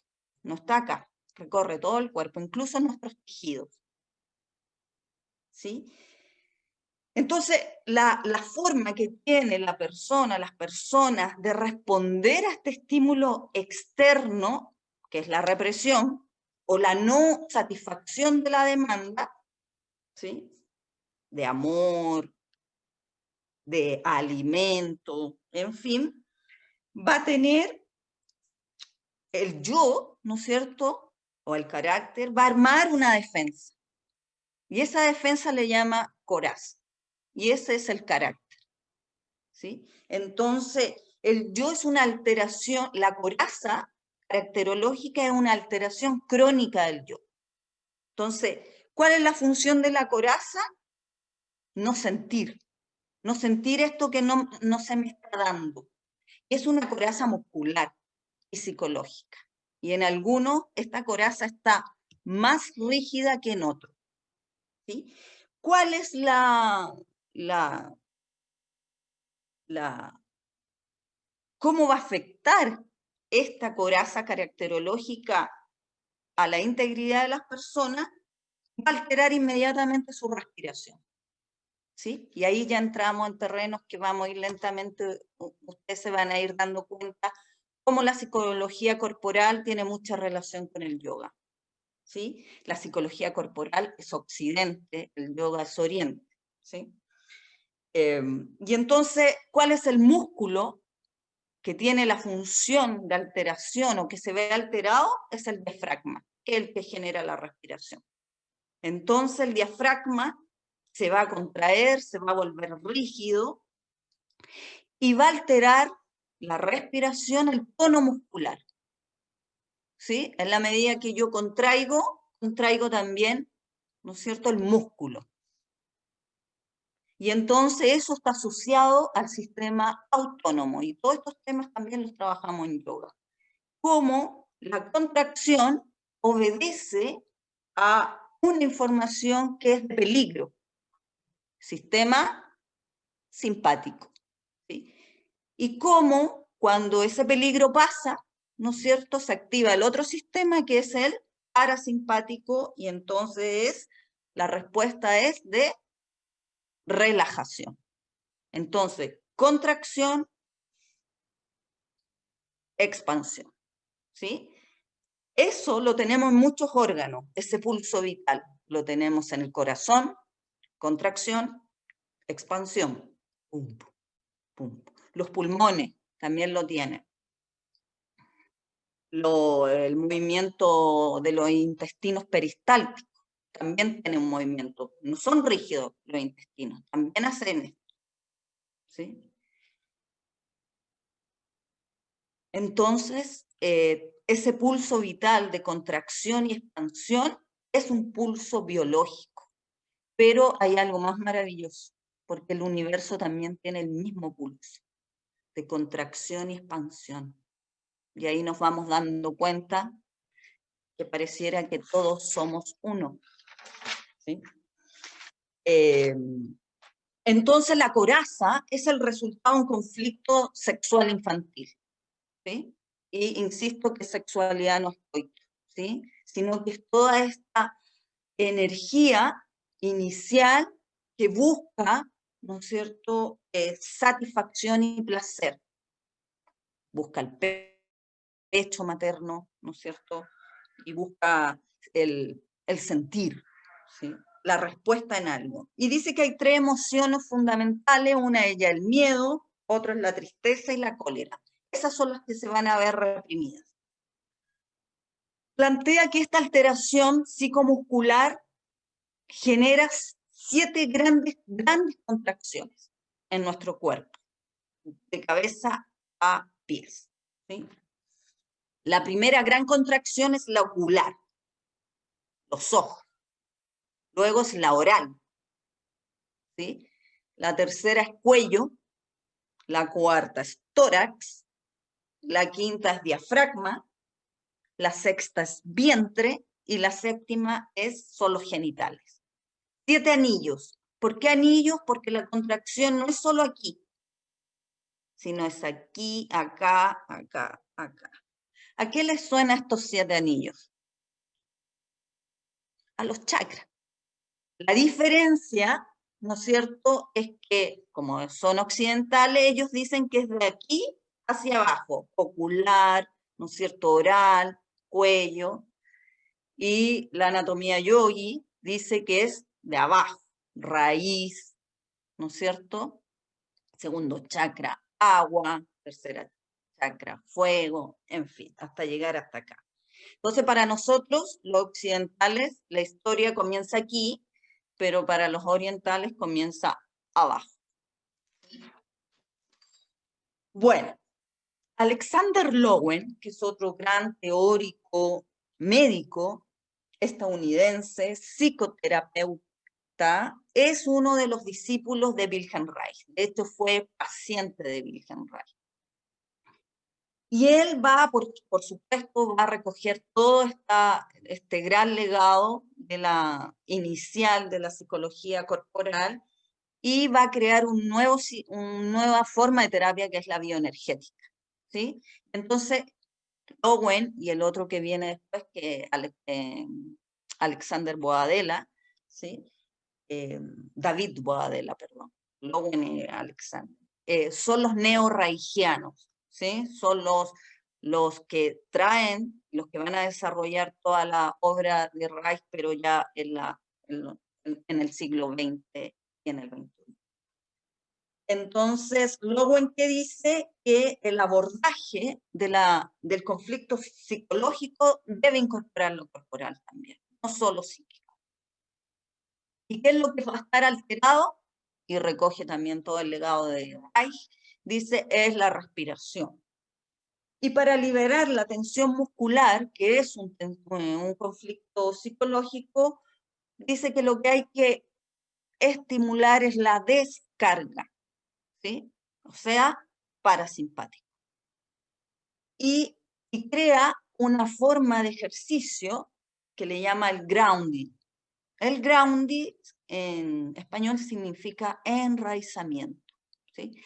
no está acá, recorre todo el cuerpo, incluso nuestros tejidos. ¿Sí? Entonces, la forma que tiene la persona, las personas, de responder a este estímulo externo, que es la represión, o la no satisfacción de la demanda, ¿sí? De amor, de alimento, en fin, va a tener el yo, ¿no es cierto?, o el carácter, va a armar una defensa. Y esa defensa le llama coraza. Y ese es el carácter, ¿sí? Entonces, el yo es una alteración, la coraza caracterológica es una alteración crónica del yo. Entonces, ¿cuál es la función de la coraza? No sentir esto que no se me está dando. Es una coraza muscular y psicológica. Y en algunos esta coraza está más rígida que en otros. ¿Sí? ¿Cuál es cómo va a afectar esta coraza caracterológica a la integridad de las personas? Va a alterar inmediatamente su respiración. ¿Sí? Y ahí ya entramos en terrenos que vamos a ir lentamente, ustedes se van a ir dando cuenta cómo la psicología corporal tiene mucha relación con el yoga. ¿Sí? La psicología corporal es occidente, el yoga es oriente. ¿Sí? Y entonces, ¿cuál es el músculo que tiene la función de alteración o que se ve alterado? Es el diafragma, que es el que genera la respiración. Entonces el diafragma se va a contraer, se va a volver rígido y va a alterar la respiración, el tono muscular. ¿Sí? En la medida que yo contraigo también, ¿no es cierto?, el músculo. Y entonces eso está asociado al sistema autónomo, y todos estos temas también los trabajamos en yoga. Cómo la contracción obedece a una información que es de peligro. Sistema simpático. ¿Sí? Y cómo cuando ese peligro pasa, ¿no es cierto?, se activa el otro sistema que es el parasimpático, y entonces la respuesta es de relajación. Entonces, contracción, expansión. ¿Sí? Eso lo tenemos en muchos órganos, ese pulso vital. Lo tenemos en el corazón, contracción, expansión. Pum, pum. Los pulmones también lo tienen. El movimiento de los intestinos peristálticos también tiene un movimiento. No son rígidos los intestinos, también hacen esto. ¿Sí? Entonces, ese pulso vital de contracción y expansión es un pulso biológico. Pero hay algo más maravilloso, porque el universo también tiene el mismo pulso de contracción y expansión. Y ahí nos vamos dando cuenta que pareciera que todos somos uno. ¿Sí? Entonces la coraza es el resultado de un conflicto sexual infantil. ¿Sí? y insisto que sexualidad no es coito, ¿sí? Sino que es toda esta energía inicial que busca, ¿no es cierto?, satisfacción y placer. Busca el pecho materno, ¿no es cierto?, y busca el sentir, ¿sí?, la respuesta en algo. Y dice que hay 3 emociones fundamentales, una de ellas el miedo, otra es la tristeza y la cólera. Esas son las que se van a ver reprimidas. Plantea que esta alteración psicomuscular genera 7 grandes contracciones en nuestro cuerpo, de cabeza a pies, ¿sí? La primera gran contracción es la ocular, los ojos. Luego es la oral, ¿sí? La tercera es cuello, la cuarta es tórax, la quinta es diafragma, la sexta es vientre y la séptima son los genitales. 7 anillos. ¿Por qué anillos? Porque la contracción no es solo aquí, sino es aquí, acá, acá, acá. ¿A qué les suena estos 7 anillos? A los chakras. La diferencia, ¿no es cierto?, es que, como son occidentales, ellos dicen que es de aquí hacia abajo, ocular, ¿no es cierto?, oral, cuello, y la anatomía yogi dice que es de abajo, raíz, ¿no es cierto?, segundo chakra, agua, tercera chakra, fuego, en fin, hasta llegar hasta acá. Entonces, para nosotros, los occidentales, la historia comienza aquí, pero para los orientales comienza abajo. Bueno, Alexander Lowen, que es otro gran teórico médico estadounidense, psicoterapeuta, es uno de los discípulos de Wilhelm Reich. De hecho, fue paciente de Wilhelm Reich. Y él va, por supuesto, va a recoger todo este gran legado de la inicial de la psicología corporal y va a crear una nueva forma de terapia que es la bioenergética, ¿sí? Entonces, Owen y el otro que viene después, que Alexander Boadella, ¿sí? David Boadella, perdón, Owen y Alexander, son los neo-reichianos, ¿sí? Son los que traen, los que van a desarrollar toda la obra de Reich, pero ya en el siglo XX y en el XXI. Entonces, Lowen que dice que el abordaje del conflicto psicológico debe incorporar lo corporal también, no solo psíquico. ¿Y qué es lo que va a estar alterado? Y recoge también todo el legado de Reich, dice, es la respiración. Y para liberar la tensión muscular, que es un conflicto psicológico, dice que lo que hay que estimular es la descarga, ¿sí? O sea, parasimpático. Y crea una forma de ejercicio que le llama el grounding. El grounding en español significa enraizamiento, ¿sí?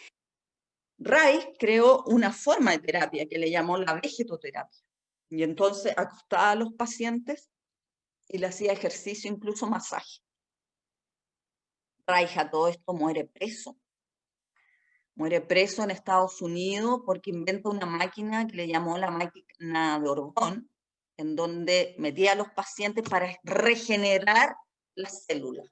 Reich creó una forma de terapia que le llamó la vegetoterapia. Y entonces acostaba a los pacientes y le hacía ejercicio, incluso masaje. Reich a todo esto muere preso. Muere preso en Estados Unidos porque inventa una máquina que le llamó la máquina de Orgón, en donde metía a los pacientes para regenerar las células.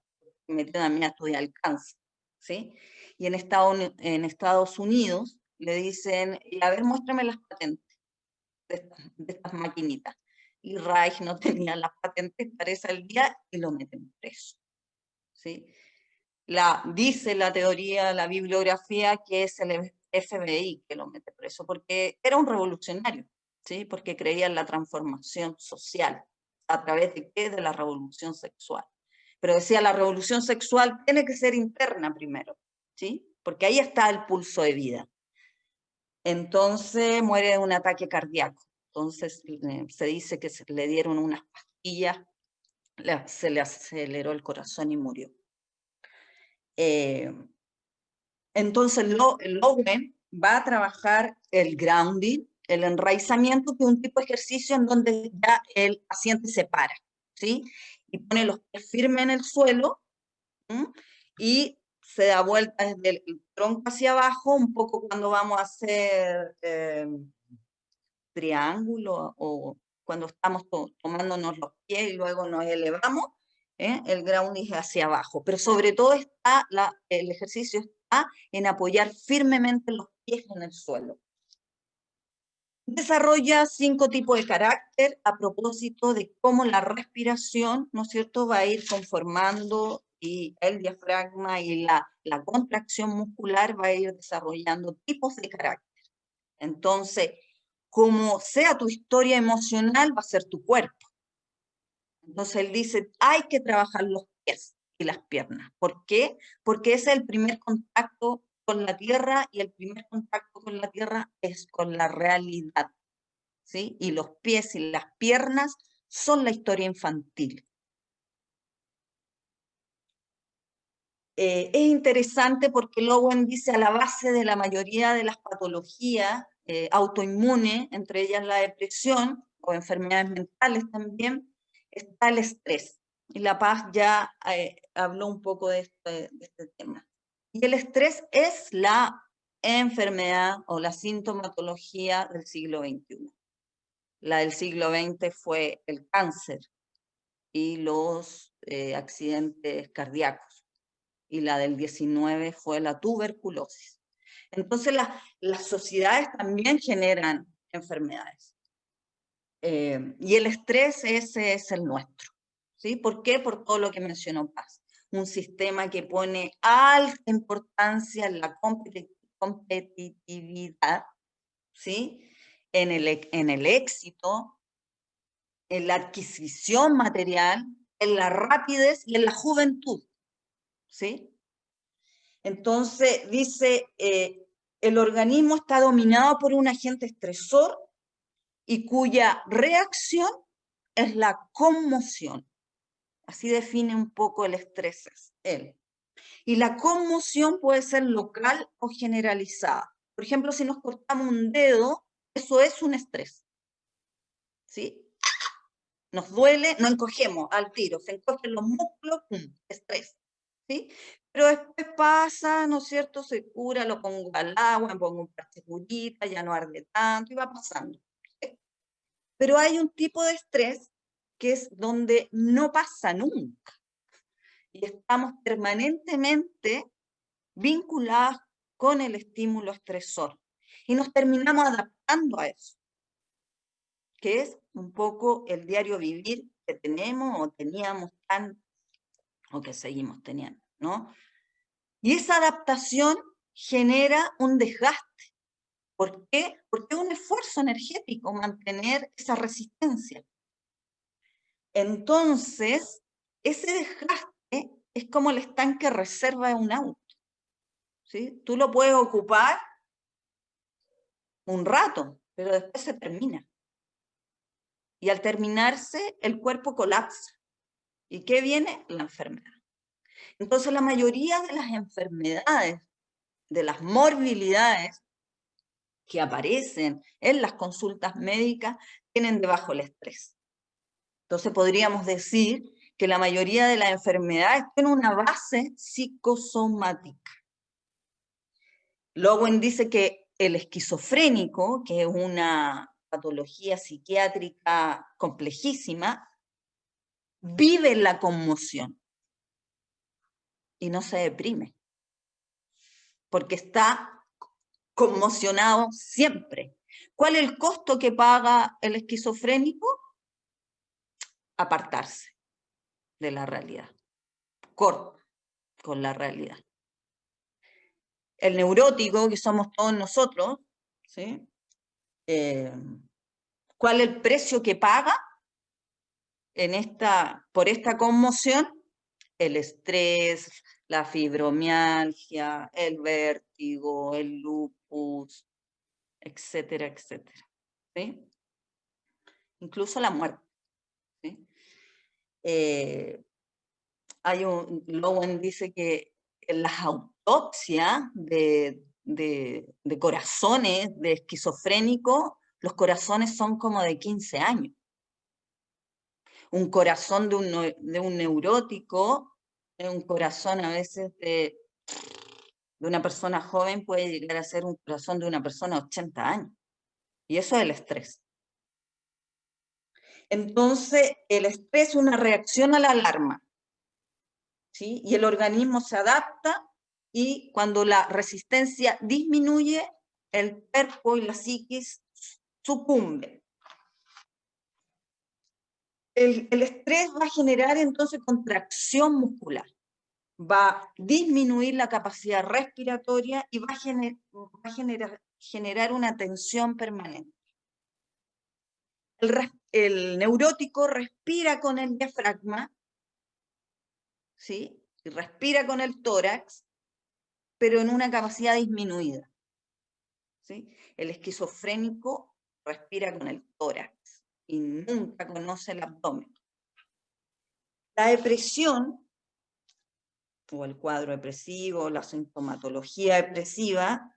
Metió también a estudiar el cáncer, ¿sí? Y en Estados Unidos le dicen, a ver, muéstrame las patentes de estas maquinitas. Y Reich no tenía las patentes para ese día y lo meten preso, ¿sí? Dice la teoría, la bibliografía, que es el FBI que lo mete preso, porque era un revolucionario, ¿sí? Porque creía en la transformación social. ¿A través de qué? De la revolución sexual. Pero decía, la revolución sexual tiene que ser interna primero, ¿sí? Porque ahí está el pulso de vida. Entonces muere de un ataque cardíaco. Entonces se dice que le dieron unas pastillas, se le aceleró el corazón y murió. Entonces Lowen va a trabajar el grounding, el enraizamiento, que es un tipo de ejercicio en donde ya el paciente se para, ¿sí? Y pone los pies firmes en el suelo, ¿m? Y se da vuelta desde el tronco hacia abajo, un poco cuando vamos a hacer triángulo o cuando estamos tomándonos los pies y luego nos elevamos, el grounding es hacia abajo. Pero sobre todo está el ejercicio está en apoyar firmemente los pies en el suelo. Desarrolla 5 tipos de carácter a propósito de cómo la respiración, ¿no es cierto?, va a ir conformando y el diafragma y la contracción muscular va a ir desarrollando tipos de carácter. Entonces, como sea tu historia emocional, va a ser tu cuerpo. Entonces él dice, hay que trabajar los pies y las piernas. ¿Por qué? Porque ese es el primer contacto con la tierra, y el primer contacto con la tierra es con la realidad, ¿sí? Y los pies y las piernas son la historia infantil. Es interesante porque Lowen dice, a la base de la mayoría de las patologías autoinmunes, entre ellas la depresión o enfermedades mentales también, está el estrés. Y La Paz ya habló un poco de este tema. Y el estrés es la enfermedad o la sintomatología del siglo XXI. La del siglo XX fue el cáncer y los accidentes cardíacos, y la del 19 fue la tuberculosis. Entonces las sociedades también generan enfermedades. Y el estrés ese es el nuestro, ¿sí? ¿Por qué? Por todo lo que mencionó Paz. Un sistema que pone alta importancia en la competitividad, ¿sí? En el éxito, en la adquisición material, en la rapidez y en la juventud, ¿sí? Entonces, dice, el organismo está dominado por un agente estresor y cuya reacción es la conmoción. Así define un poco el estrés él. Y la conmoción puede ser local o generalizada. Por ejemplo, si nos cortamos un dedo, eso es un estrés, ¿sí? Nos duele, nos encogemos al tiro, se encogen los músculos, ¡pum!, estrés, ¿sí? Pero después pasa, ¿no es cierto?, se cura, lo pongo al agua, me pongo un parche curita, ya no arde tanto, y va pasando, ¿sí? Pero hay un tipo de estrés que es donde no pasa nunca, y estamos permanentemente vinculados con el estímulo estresor, y nos terminamos adaptando a eso, que es un poco el diario vivir que tenemos o teníamos o que seguimos teniendo, ¿no? Y esa adaptación genera un desgaste. ¿Por qué? Porque es un esfuerzo energético mantener esa resistencia. Entonces, ese desgaste es como el estanque reserva de un auto, ¿sí? Tú lo puedes ocupar un rato, pero después se termina. Y al terminarse, el cuerpo colapsa. ¿Y qué viene? La enfermedad. Entonces, la mayoría de las enfermedades, de las morbilidades que aparecen en las consultas médicas, tienen debajo el estrés. Entonces, podríamos decir que la mayoría de las enfermedades tienen una base psicosomática. Lowen dice que el esquizofrénico, que es una patología psiquiátrica complejísima, vive la conmoción y no se deprime, porque está conmocionado siempre. ¿Cuál es el costo que paga el esquizofrénico? Apartarse de la realidad, corta con la realidad. El neurótico, que somos todos nosotros, ¿sí? ¿Cuál es el precio que paga por esta conmoción? El estrés, la fibromialgia, el vértigo, el lupus, etcétera, etcétera, ¿sí? Incluso la muerte, ¿sí? Lowen dice que en las autopsias de corazones de esquizofrénicos los corazones son como de 15 años. Un corazón de un neurótico, un corazón a veces de una persona joven puede llegar a ser un corazón de una persona de 80 años. Y eso es el estrés. Entonces, el estrés es una reacción a la alarma, ¿sí? Y el organismo se adapta, y cuando la resistencia disminuye, el cuerpo y la psiquis sucumben. El estrés va a generar entonces contracción muscular, va a disminuir la capacidad respiratoria y va a generar una tensión permanente. El neurótico respira con el diafragma, ¿sí? Y respira con el tórax, pero en una capacidad disminuida, ¿sí? El esquizofrénico respira con el tórax y nunca conoce el abdomen. La depresión, o el cuadro depresivo, la sintomatología depresiva,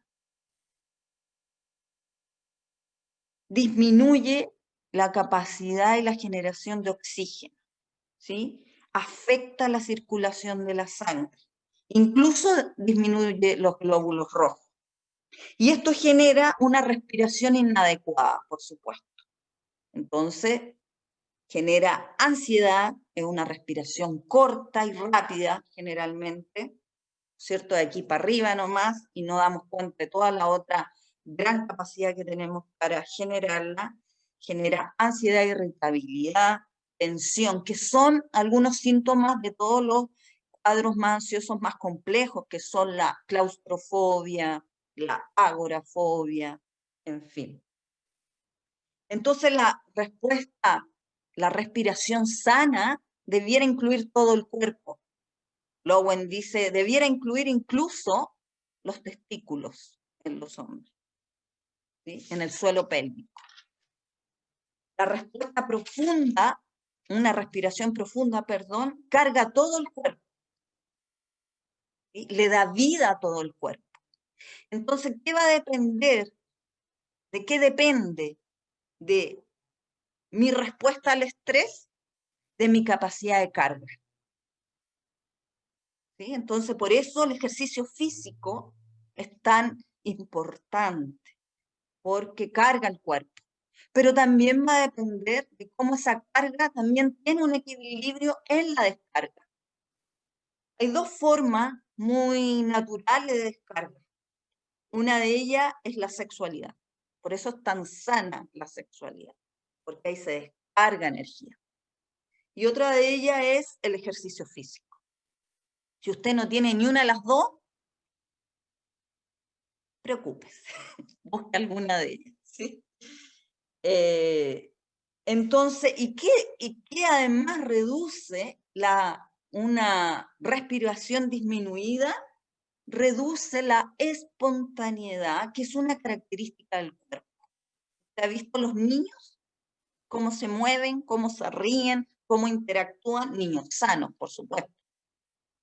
disminuye la capacidad y la generación de oxígeno, ¿sí? Afecta la circulación de la sangre, incluso disminuye los glóbulos rojos. Y esto genera una respiración inadecuada, por supuesto. Entonces, genera ansiedad, es una respiración corta y rápida, generalmente, ¿cierto? De aquí para arriba nomás, y no damos cuenta de toda la otra gran capacidad que tenemos para generarla. Genera ansiedad, irritabilidad, tensión, que son algunos síntomas de todos los cuadros más ansiosos más complejos, que son la claustrofobia, la agorafobia, en fin. Entonces la respuesta, la respiración sana, debiera incluir todo el cuerpo. Lowen dice, debiera incluir incluso los testículos en los hombres, ¿sí? En el suelo pélvico. La respuesta profunda, una respiración profunda, perdón, carga todo el cuerpo, ¿sí? Le da vida a todo el cuerpo. Entonces, ¿qué va a depender? ¿De qué depende? De mi respuesta al estrés, de mi capacidad de carga. ¿Sí? Entonces, por eso el ejercicio físico es tan importante, porque carga el cuerpo. Pero también va a depender de cómo esa carga también tiene un equilibrio en la descarga. Hay dos formas muy naturales de descarga. Una de ellas es la sexualidad. Por eso es tan sana la sexualidad, porque ahí se descarga energía. Y otra de ellas es el ejercicio físico. Si usted no tiene ni una de las dos, preocúpese, busque alguna de ellas, ¿sí? Entonces, ¿y qué además reduce una respiración disminuida? Reduce la espontaneidad, que es una característica del cuerpo. ¿Usted ha visto los niños? Cómo se mueven, cómo se ríen, cómo interactúan, niños sanos, por supuesto.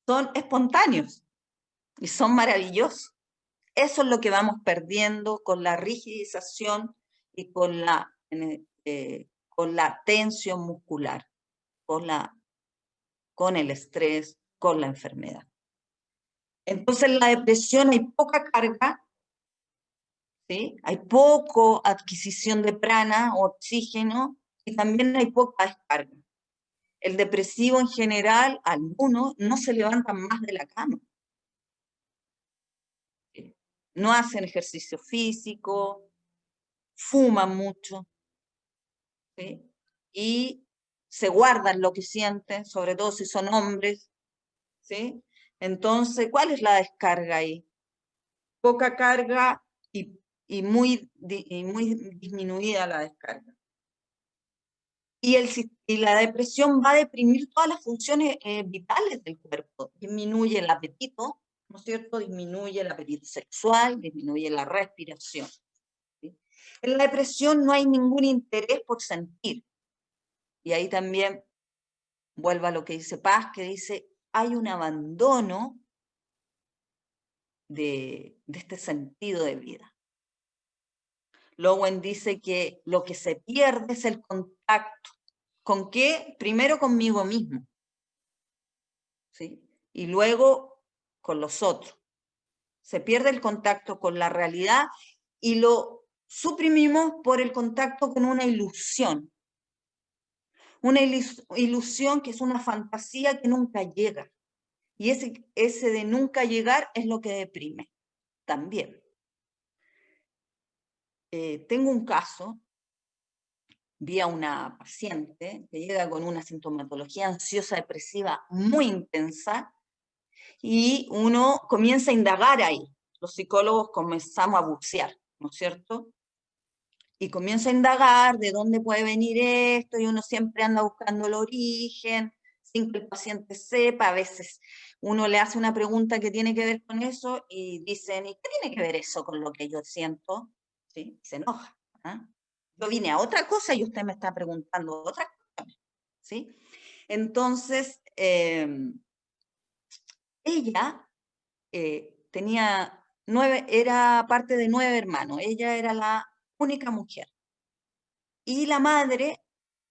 Son espontáneos y son maravillosos. Eso es lo que vamos perdiendo con la rigidización y con la tensión muscular, con el estrés, con la enfermedad. Entonces, en la depresión hay poca carga, ¿sí? Hay poca adquisición de prana, oxígeno, y también hay poca descarga. El depresivo en general, algunos no se levantan más de la cama. ¿Sí? No hacen ejercicio físico, fuman mucho, ¿sí? Y se guardan lo que sienten, sobre todo si son hombres, ¿sí? Entonces, ¿cuál es la descarga ahí? Poca carga y muy disminuida la descarga. Y la depresión va a deprimir todas las funciones vitales del cuerpo. Disminuye el apetito, ¿no es cierto? Disminuye el apetito sexual, disminuye la respiración, ¿sí? En la depresión no hay ningún interés por sentir. Y ahí también vuelvo a lo que dice Paz, que dice, hay un abandono de este sentido de vida. Lowen dice que lo que se pierde es el contacto. ¿Con qué? Primero conmigo mismo, ¿sí? Y luego con los otros. Se pierde el contacto con la realidad y lo suprimimos por el contacto con una ilusión. Una ilusión que es una fantasía que nunca llega. Y ese de nunca llegar es lo que deprime también. Tengo un caso, vi a una paciente que llega con una sintomatología ansiosa depresiva muy intensa y uno comienza a indagar ahí. Los psicólogos comenzamos a bucear, ¿no es cierto? Y comienza a indagar de dónde puede venir esto, y uno siempre anda buscando el origen, sin que el paciente sepa. A veces uno le hace una pregunta que tiene que ver con eso, y dicen, ¿y qué tiene que ver eso con lo que yo siento? ¿Sí? Se enoja. ¿Ah? Yo vine a otra cosa y usted me está preguntando otra cosa. ¿Sí? Entonces, ella era parte de 9 hermanos, ella era la única mujer. Y la madre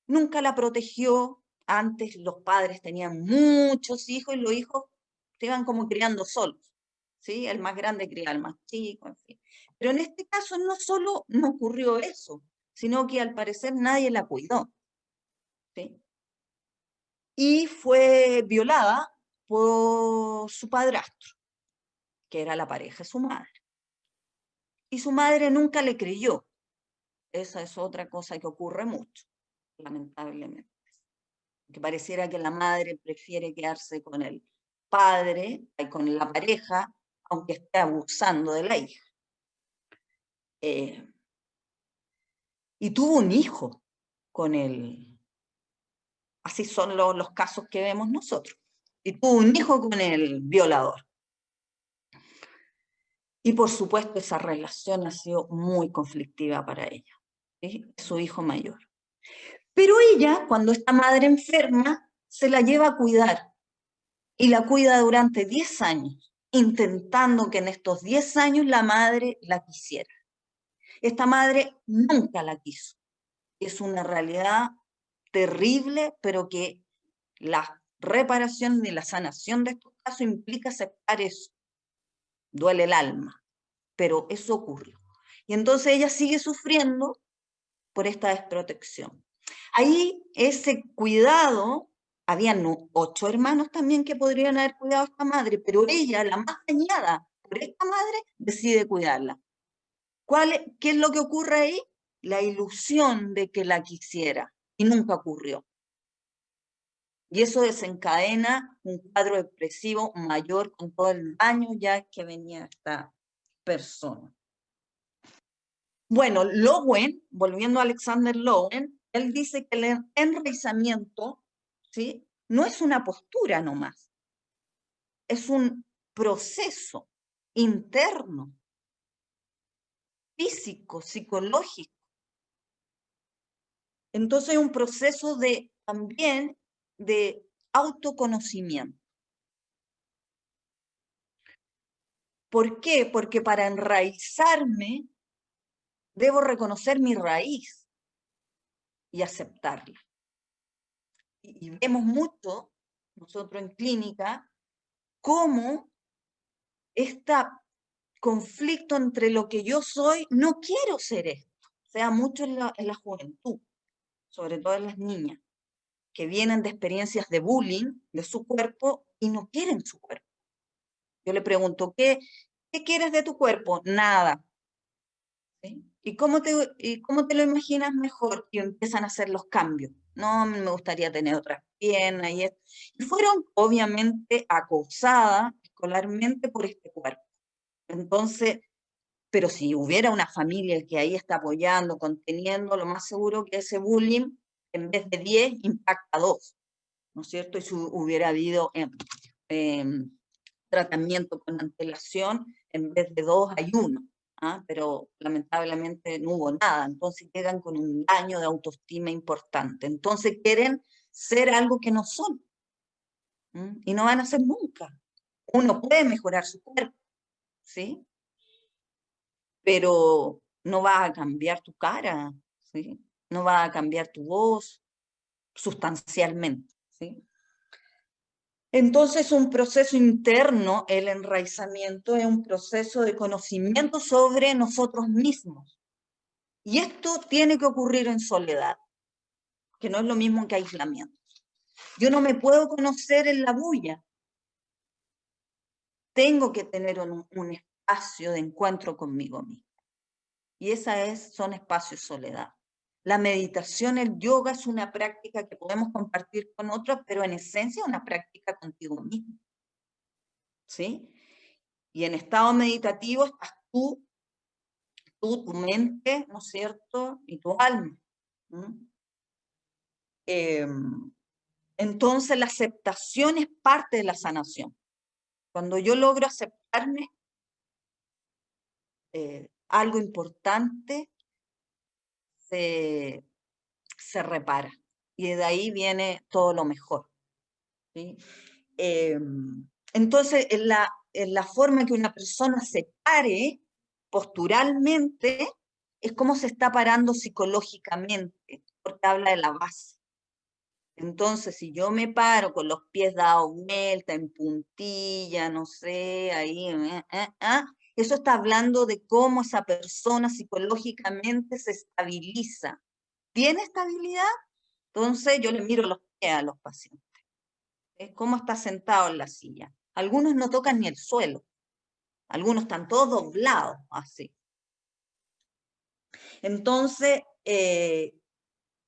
nunca la protegió. Antes los padres tenían muchos hijos y los hijos se iban como criando solos, ¿sí? El más grande cría al más chico, en fin. Pero en este caso no solo no ocurrió eso, sino que al parecer nadie la cuidó, ¿sí? Y fue violada por su padrastro, que era la pareja de su madre. Y su madre nunca le creyó. Esa es otra cosa que ocurre mucho, lamentablemente. Que pareciera que la madre prefiere quedarse con el padre, con la pareja, aunque esté abusando de la hija. Y tuvo un hijo con él. Así son los casos que vemos nosotros. Y tuvo un hijo con el violador. Y por supuesto esa relación ha sido muy conflictiva para ella, ¿sí? Su hijo mayor. Pero ella, cuando esta madre enferma, se la lleva a cuidar. Y la cuida durante 10 años, intentando que en estos 10 años la madre la quisiera. Esta madre nunca la quiso. Es una realidad terrible, pero que la reparación y la sanación de estos casos implica aceptar eso. Duele el alma, pero eso ocurrió. Y entonces ella sigue sufriendo por esta desprotección. Ahí ese cuidado, habían 8 hermanos también que podrían haber cuidado a esta madre, pero ella, la más dañada por esta madre, decide cuidarla. ¿Qué es lo que ocurre ahí? La ilusión de que la quisiera, y nunca ocurrió. Y eso desencadena un cuadro depresivo mayor con todo el daño ya que venía esta persona. Bueno, Lowen, volviendo a Alexander Lowen, él dice que el enraizamiento, ¿sí?, no es una postura nomás, es un proceso interno, físico, psicológico. Entonces es un proceso también de autoconocimiento. ¿Por qué? Porque para enraizarme debo reconocer mi raíz y aceptarla. Y vemos mucho, nosotros en clínica, cómo este conflicto entre lo que yo soy, no quiero ser esto. O sea, mucho en la juventud, sobre todo en las niñas, que vienen de experiencias de bullying de su cuerpo y no quieren su cuerpo. Yo le pregunto, ¿qué quieres de tu cuerpo? Nada. ¿Sí? ¿Y cómo te lo imaginas mejor? Y empiezan a hacer los cambios. No, me gustaría tener otras piernas y fueron obviamente acosadas escolarmente por este cuerpo. Entonces, pero si hubiera una familia que ahí está apoyando, conteniendo, lo más seguro que ese bullying, en vez de 10, impacta 2, ¿no es cierto? Y si hubiera habido tratamiento con antelación, en vez de 2 hay 1. ¿Ah? Pero lamentablemente no hubo nada, entonces llegan con un daño de autoestima importante. Entonces quieren ser algo que no son, y no van a ser nunca. Uno puede mejorar su cuerpo, ¿sí? Pero no va a cambiar tu cara, ¿sí? No va a cambiar tu voz sustancialmente, ¿sí? Entonces, un proceso interno, el enraizamiento, es un proceso de conocimiento sobre nosotros mismos. Y esto tiene que ocurrir en soledad, que no es lo mismo que aislamiento. Yo no me puedo conocer en la bulla. Tengo que tener un espacio de encuentro conmigo mismo. Y son espacios de soledad. La meditación, el yoga es una práctica que podemos compartir con otros, pero en esencia es una práctica contigo mismo. ¿Sí? Y en estado meditativo estás tú, tu mente, ¿no es cierto? Y tu alma. Entonces la aceptación es parte de la sanación. Cuando yo logro aceptarme, algo importante se repara. Y de ahí viene todo lo mejor, ¿sí? Entonces, en la forma que una persona se pare posturalmente, es como se está parando psicológicamente, porque habla de la base. Entonces, si yo me paro con los pies dados vuelta, en puntilla, no sé, ahí, eso está hablando de cómo esa persona psicológicamente se estabiliza. ¿Tiene estabilidad? Entonces, yo le miro los pies a los pacientes. Cómo está sentado en la silla. Algunos no tocan ni el suelo. Algunos están todos doblados, así. Entonces,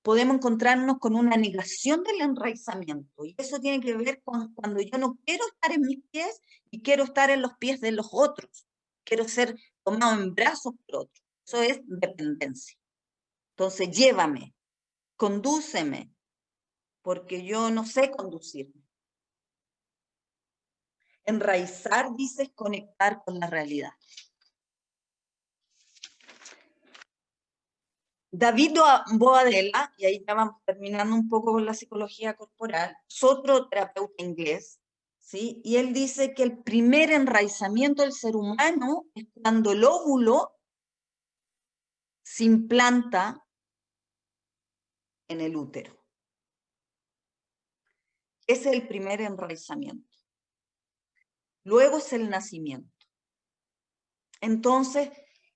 podemos encontrarnos con una negación del enraizamiento. Y eso tiene que ver con cuando yo no quiero estar en mis pies y quiero estar en los pies de los otros. Quiero ser tomado en brazos por otros. Eso es dependencia. Entonces, llévame, condúceme, porque yo no sé conducirme. Enraizar, dices, conectar con la realidad. David Boadella, y ahí ya vamos terminando un poco con la psicología corporal, es otro terapeuta inglés, ¿sí? Y él dice que el primer enraizamiento del ser humano es cuando el óvulo se implanta en el útero. Ese es el primer enraizamiento. Luego es el nacimiento. Entonces,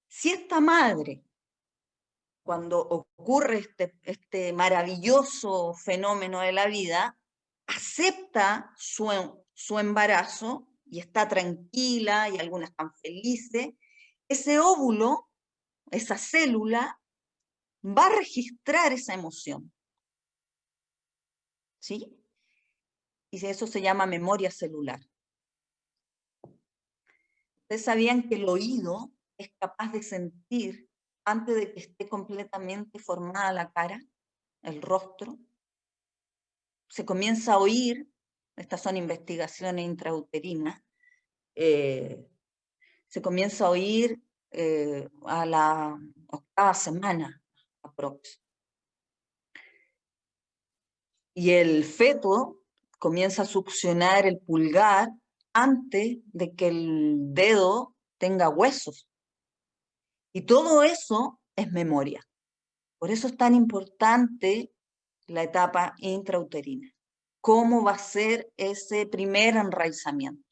si esta madre, cuando ocurre este maravilloso fenómeno de la vida, acepta su embarazo y está tranquila y algunas están felices, ese óvulo, esa célula, va a registrar esa emoción. ¿Sí? Y eso se llama memoria celular. ¿Ustedes sabían que el oído es capaz de sentir antes de que esté completamente formada la cara, el rostro? Se comienza a oír, estas son investigaciones intrauterinas, se comienza a oír a la 8ª semana aprox. Y el feto comienza a succionar el pulgar antes de que el dedo tenga huesos. Y todo eso es memoria. Por eso es tan importante la etapa intrauterina. ¿Cómo va a ser ese primer enraizamiento?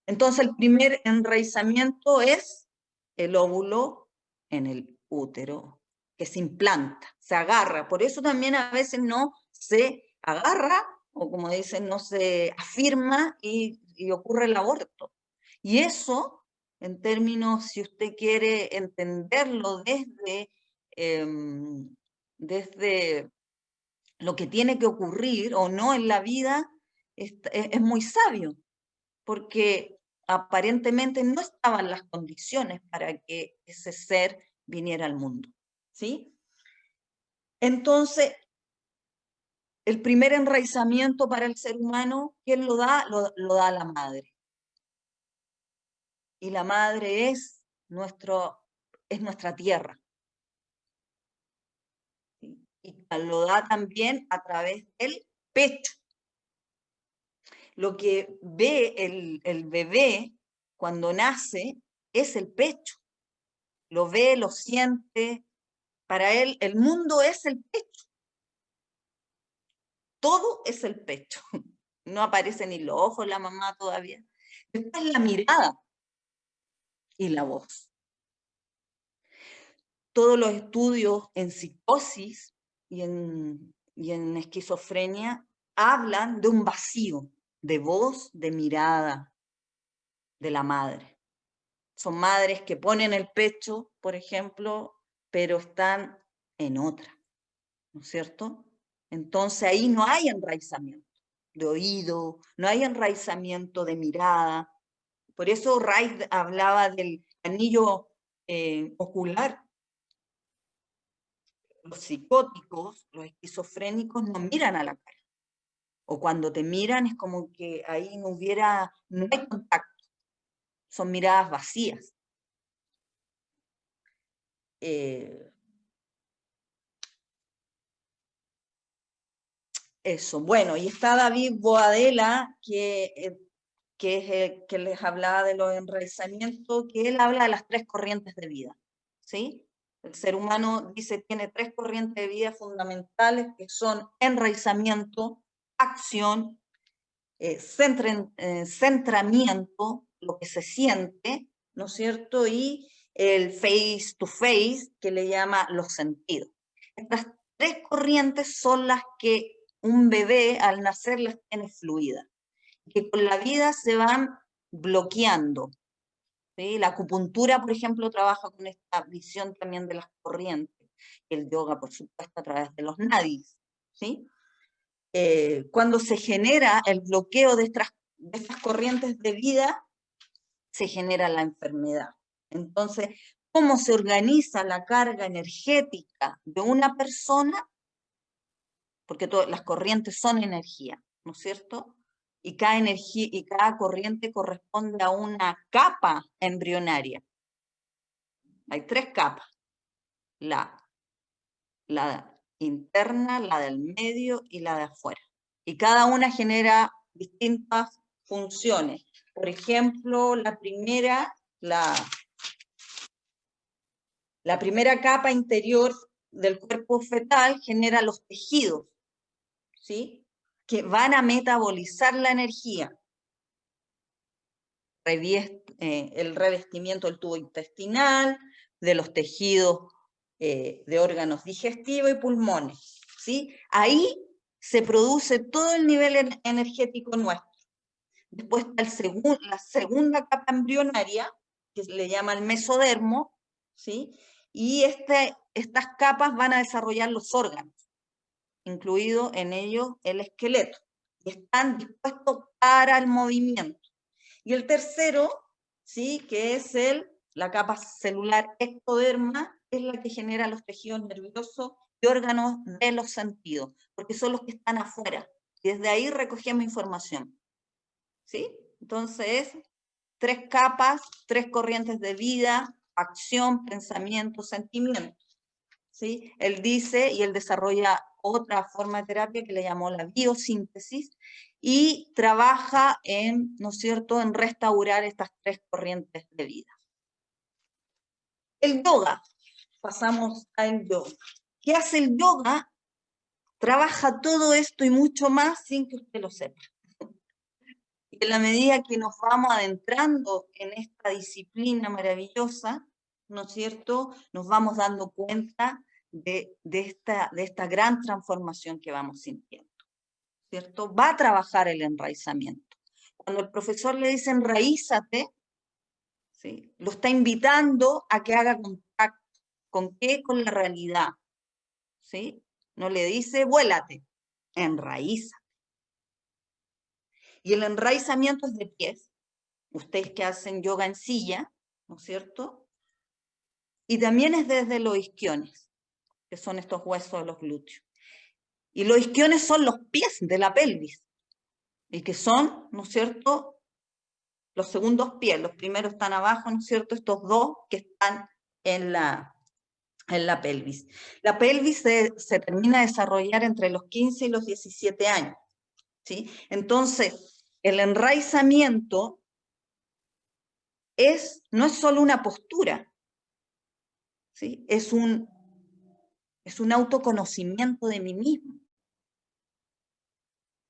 Entonces, el primer enraizamiento es el óvulo en el útero, que se implanta, se agarra. Por eso también a veces no se agarra, o como dicen, no se afirma y ocurre el aborto. Y eso, en términos, si usted quiere entenderlo desde lo que tiene que ocurrir o no en la vida, es muy sabio, porque aparentemente no estaban las condiciones para que ese ser viniera al mundo, ¿sí? Entonces, el primer enraizamiento para el ser humano, ¿quién lo da? Lo da la madre. Y la madre es nuestra tierra. ¿Sí? Y lo da también a través del pecho. Lo que ve el bebé cuando nace es el pecho. lo ve, lo siente. Para él, el mundo es el pecho. Todo es el pecho. No aparecen ni los ojos la mamá todavía. Después la mirada y la voz. Todos los estudios en psicosis y en esquizofrenia hablan de un vacío de voz, de mirada de la madre. Son madres que ponen el pecho, por ejemplo, pero están en otra, ¿no es cierto? Entonces ahí no hay enraizamiento de oído, no hay enraizamiento de mirada. Por eso Reich hablaba del anillo ocular. Los psicóticos, los esquizofrénicos no miran a la cara. O cuando te miran es como que ahí no hay contacto. Son miradas vacías. Eso, bueno, y está David Boadella, que es el que les hablaba de los enraizamientos, que él habla de las 3 corrientes de vida, ¿sí? El ser humano, dice, tiene 3 corrientes de vida fundamentales, que son enraizamiento, acción, centramiento, lo que se siente, ¿no es cierto? Y el face to face, que le llama los sentidos. Estas 3 corrientes son las que un bebé al nacer las tiene fluidas, que con la vida se van bloqueando. ¿Sí? La acupuntura, por ejemplo, trabaja con esta visión también de las corrientes. El yoga, por supuesto, a través de los nadis. ¿Sí? Cuando se genera el bloqueo de estas corrientes de vida, se genera la enfermedad. Entonces, ¿cómo se organiza la carga energética de una persona? Porque las corrientes son energía, ¿no es cierto? Y cada energía y cada corriente corresponde a una capa embrionaria. Hay 3 capas: la interna, la del medio y la de afuera. Y cada una genera distintas funciones. Por ejemplo, la primera capa interior del cuerpo fetal genera los tejidos, ¿sí? Que van a metabolizar la energía. El revestimiento del tubo intestinal, de los tejidos de órganos digestivos y pulmones, ¿sí? Ahí se produce todo el nivel energético nuestro. Después está la segunda capa embrionaria, que se le llama el mesodermo, ¿sí? Y estas capas van a desarrollar los órganos, incluido en ellos el esqueleto, y están dispuestos para el movimiento. Y el tercero, ¿sí? Que es la capa celular ectoderma, es la que genera los tejidos nerviosos y órganos de los sentidos, porque son los que están afuera. Y desde ahí recogemos información. ¿Sí? Entonces, 3 capas, 3 corrientes de vida: acción, pensamiento, sentimiento. ¿Sí? Él dice, y él desarrolla otra forma de terapia que le llamó la biosíntesis, y trabaja en, ¿no es cierto?, en restaurar estas 3 corrientes de vida. El yoga, pasamos al yoga. ¿Qué hace el yoga? Trabaja todo esto y mucho más sin que usted lo sepa. Y en la medida que nos vamos adentrando en esta disciplina maravillosa, ¿no es cierto?, nos vamos dando cuenta de esta gran transformación que vamos sintiendo, ¿cierto? Va a trabajar el enraizamiento. Cuando el profesor le dice enraízate, ¿sí?, lo está invitando a que haga contacto. ¿Con qué? Con la realidad, ¿sí? No le dice vuélate, enraízate. Y el enraizamiento es de pies. Ustedes que hacen yoga en silla, ¿no es cierto? Y también es desde los isquiones, que son estos huesos de los glúteos. Y los isquiones son los pies de la pelvis, y que son, ¿no es cierto?, los segundos pies. Los primeros están abajo, ¿no es cierto?, estos 2 que están en la pelvis. La pelvis se termina de desarrollar entre los 15 y los 17 años, ¿sí? Entonces, el enraizamiento no es solo una postura, ¿sí? Es un autoconocimiento de mí mismo.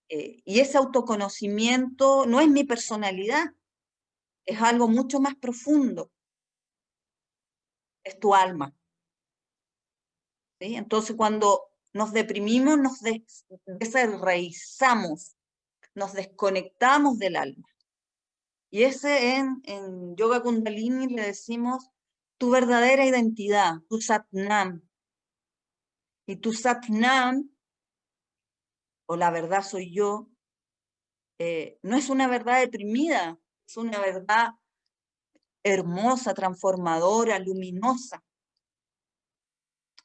Y ese autoconocimiento no es mi personalidad, es algo mucho más profundo, es tu alma. ¿Sí? Entonces cuando nos deprimimos, nos desenraizamos, nos desconectamos del alma. Y ese en Yoga Kundalini le decimos tu verdadera identidad, tu Satnam. Y tu Satnam, o la verdad soy yo, no es una verdad deprimida, es una verdad hermosa, transformadora, luminosa.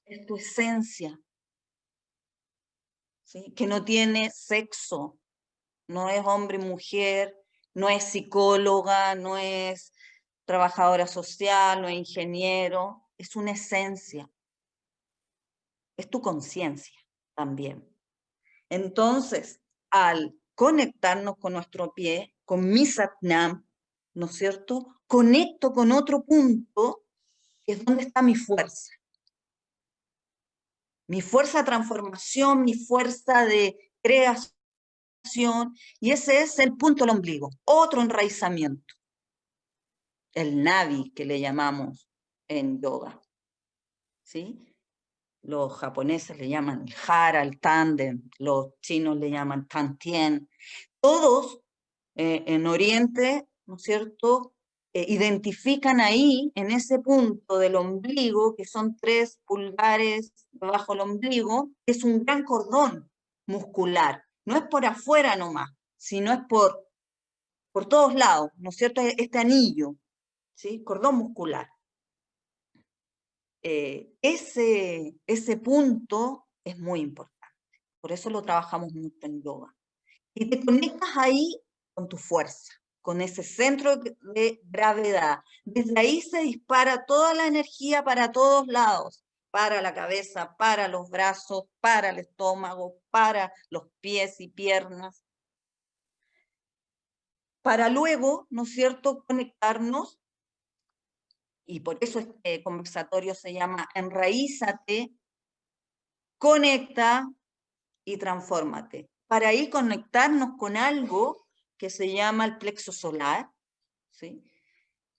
Es tu esencia, ¿sí? Que no tiene sexo, no es hombre, mujer, no es psicóloga, no es trabajadora social, no es ingeniero, es una esencia, es tu conciencia también. Entonces, al conectarnos con nuestro pie, con mi Satnam, ¿no es cierto? Conecto con otro punto, que es donde está mi fuerza. Mi fuerza de transformación, mi fuerza de creación, y ese es el punto del ombligo, otro enraizamiento. El Navi, que le llamamos en yoga, ¿sí? Los japoneses le llaman el Hara, el Tanden, los chinos le llaman Tantien. Todos en Oriente, ¿no es cierto?, identifican ahí, en ese punto del ombligo, que son 3 pulgares debajo del ombligo, es un gran cordón muscular. No es por afuera nomás, sino es por todos lados, ¿no es cierto?, este anillo, ¿sí?, cordón muscular. Ese punto es muy importante, por eso lo trabajamos mucho en yoga. Y te conectas ahí con tu fuerza, con ese centro de gravedad. Desde ahí se dispara toda la energía para todos lados, para la cabeza, para los brazos, para el estómago, para los pies y piernas, para luego, ¿no es cierto?, conectarnos. Y por eso este conversatorio se llama Enraízate, conecta y transfórmate. Para ahí conectarnos con algo que se llama el plexo solar, ¿sí?,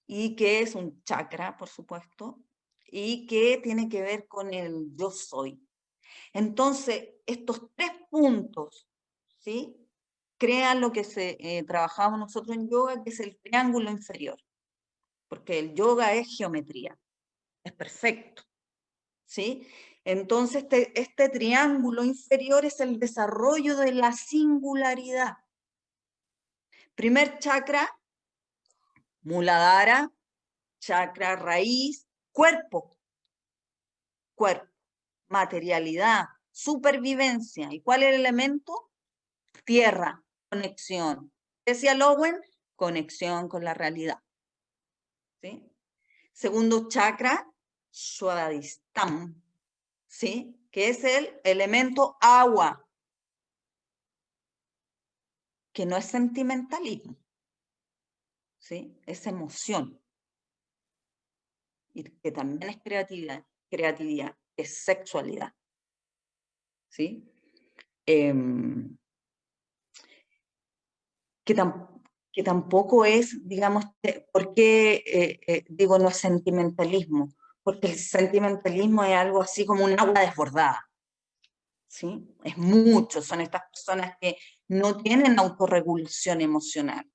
y que es un chakra, por supuesto, y que tiene que ver con el yo soy. Entonces, estos 3 puntos, ¿sí?, crean lo que trabajamos nosotros en yoga, que es el triángulo inferior, porque el yoga es geometría, es perfecto, ¿sí? Entonces, este triángulo inferior es el desarrollo de la singularidad. Primer chakra, Muladhara, chakra raíz, cuerpo, materialidad, supervivencia. ¿Y cuál es el elemento? Tierra, conexión. Decía Lowen, conexión con la realidad. ¿Sí? Segundo chakra, Swadhisthana, ¿sí?, que es el elemento agua, que no es sentimentalismo, ¿sí?, es emoción, y que también es creatividad, es sexualidad, ¿sí? Que tampoco es, digamos, ¿por qué digo no es sentimentalismo? Porque el sentimentalismo es algo así como un agua desbordada, ¿sí? Es mucho, son estas personas que no tienen autorregulación emocional,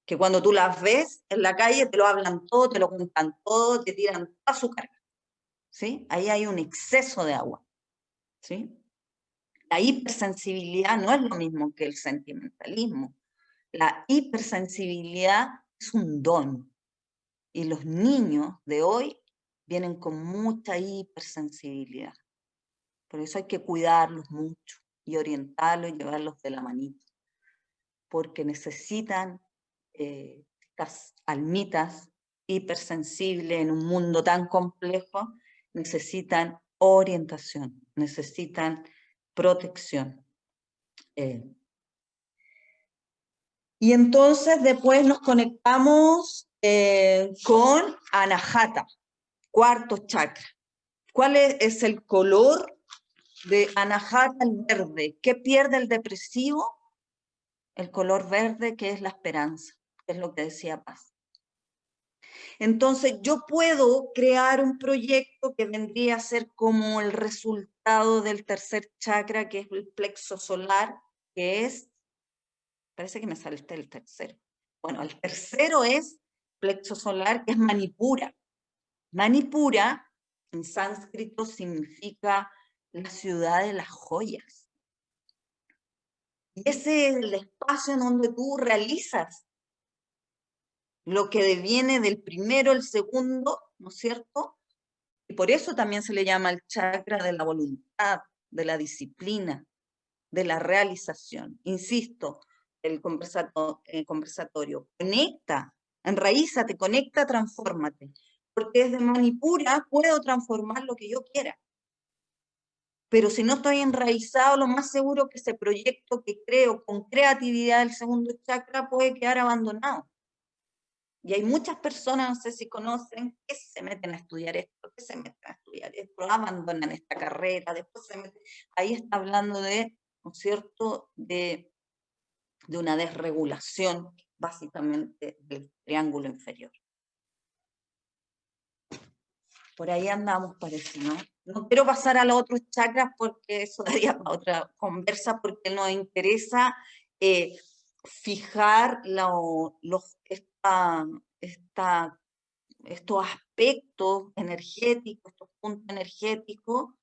que cuando tú las ves en la calle te lo hablan todo, te lo cuentan todo, te tiran toda su carga, ¿sí? Ahí hay un exceso de agua, ¿sí? La hipersensibilidad no es lo mismo que el sentimentalismo. La hipersensibilidad es un don, y los niños de hoy vienen con mucha hipersensibilidad. Por eso hay que cuidarlos mucho y orientarlos y llevarlos de la manita, porque necesitan estas almitas hipersensibles en un mundo tan complejo, necesitan orientación, necesitan protección. Y entonces después nos conectamos con Anahata, cuarto chakra, ¿Cuál es el color de Anahata, el verde? ¿Qué pierde el depresivo? El color verde, que es la esperanza, que es lo que decía Paz. Entonces, yo puedo crear un proyecto que vendría a ser como el resultado del tercer chakra, que es el plexo solar, que es, parece que me salté el tercero. Bueno, el tercero es plexo solar, que es Manipura. Manipura, en sánscrito, significa la ciudad de las joyas. Y ese es el espacio en donde tú realizas lo que deviene del primero, el segundo, ¿no es cierto? Y por eso también se le llama el chakra de la voluntad, de la disciplina, de la realización. Insisto, el conversatorio, conecta, enraízate, conecta, transfórmate. Porque desde Manipura puedo transformar lo que yo quiera. Pero si no estoy enraizado, lo más seguro que ese proyecto que creo con creatividad del segundo chakra puede quedar abandonado. Y hay muchas personas, no sé si conocen, que se meten a estudiar esto, que se meten a estudiar esto, abandonan esta carrera, después se meten. Ahí está hablando de, ¿no es cierto?, de una desregulación, básicamente, del triángulo inferior. Por ahí andamos, parece, ¿no? No quiero pasar a los otros chakras porque eso daría para otra conversa, porque nos interesa fijar estos aspectos energéticos, estos puntos energéticos,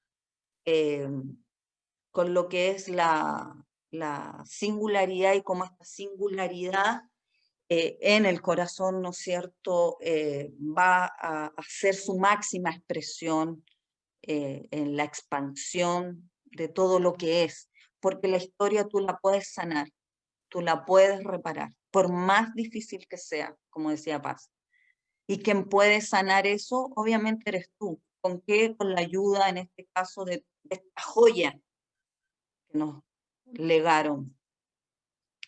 con lo que es la singularidad y cómo esta singularidad en el corazón, ¿no es cierto?, va a hacer su máxima expresión en la expansión de todo lo que es, porque la historia tú la puedes sanar, tú la puedes reparar, por más difícil que sea, como decía Paz. Y quien puede sanar eso, obviamente eres tú. ¿Con qué? Con la ayuda, en este caso, de esta joya que nos legaron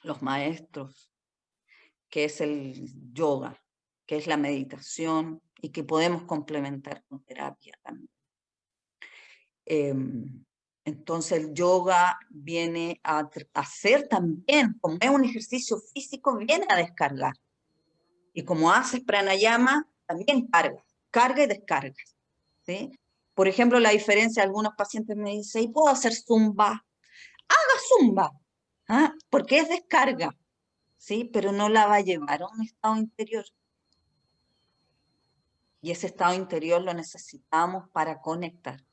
los maestros, que es el yoga, que es la meditación y que podemos complementar con terapia también. Entonces el yoga viene a hacer también, como es un ejercicio físico, viene a descargar. Y como haces pranayama, también carga y descarga. ¿Sí? Por ejemplo, la diferencia, algunos pacientes me dicen, ¿y puedo hacer zumba? Haga zumba, ¿ah? Porque es descarga, ¿sí? Pero no la va a llevar a un estado interior. Y ese estado interior lo necesitamos para conectar.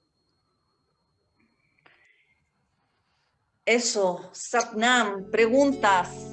Eso, Satnam, preguntas.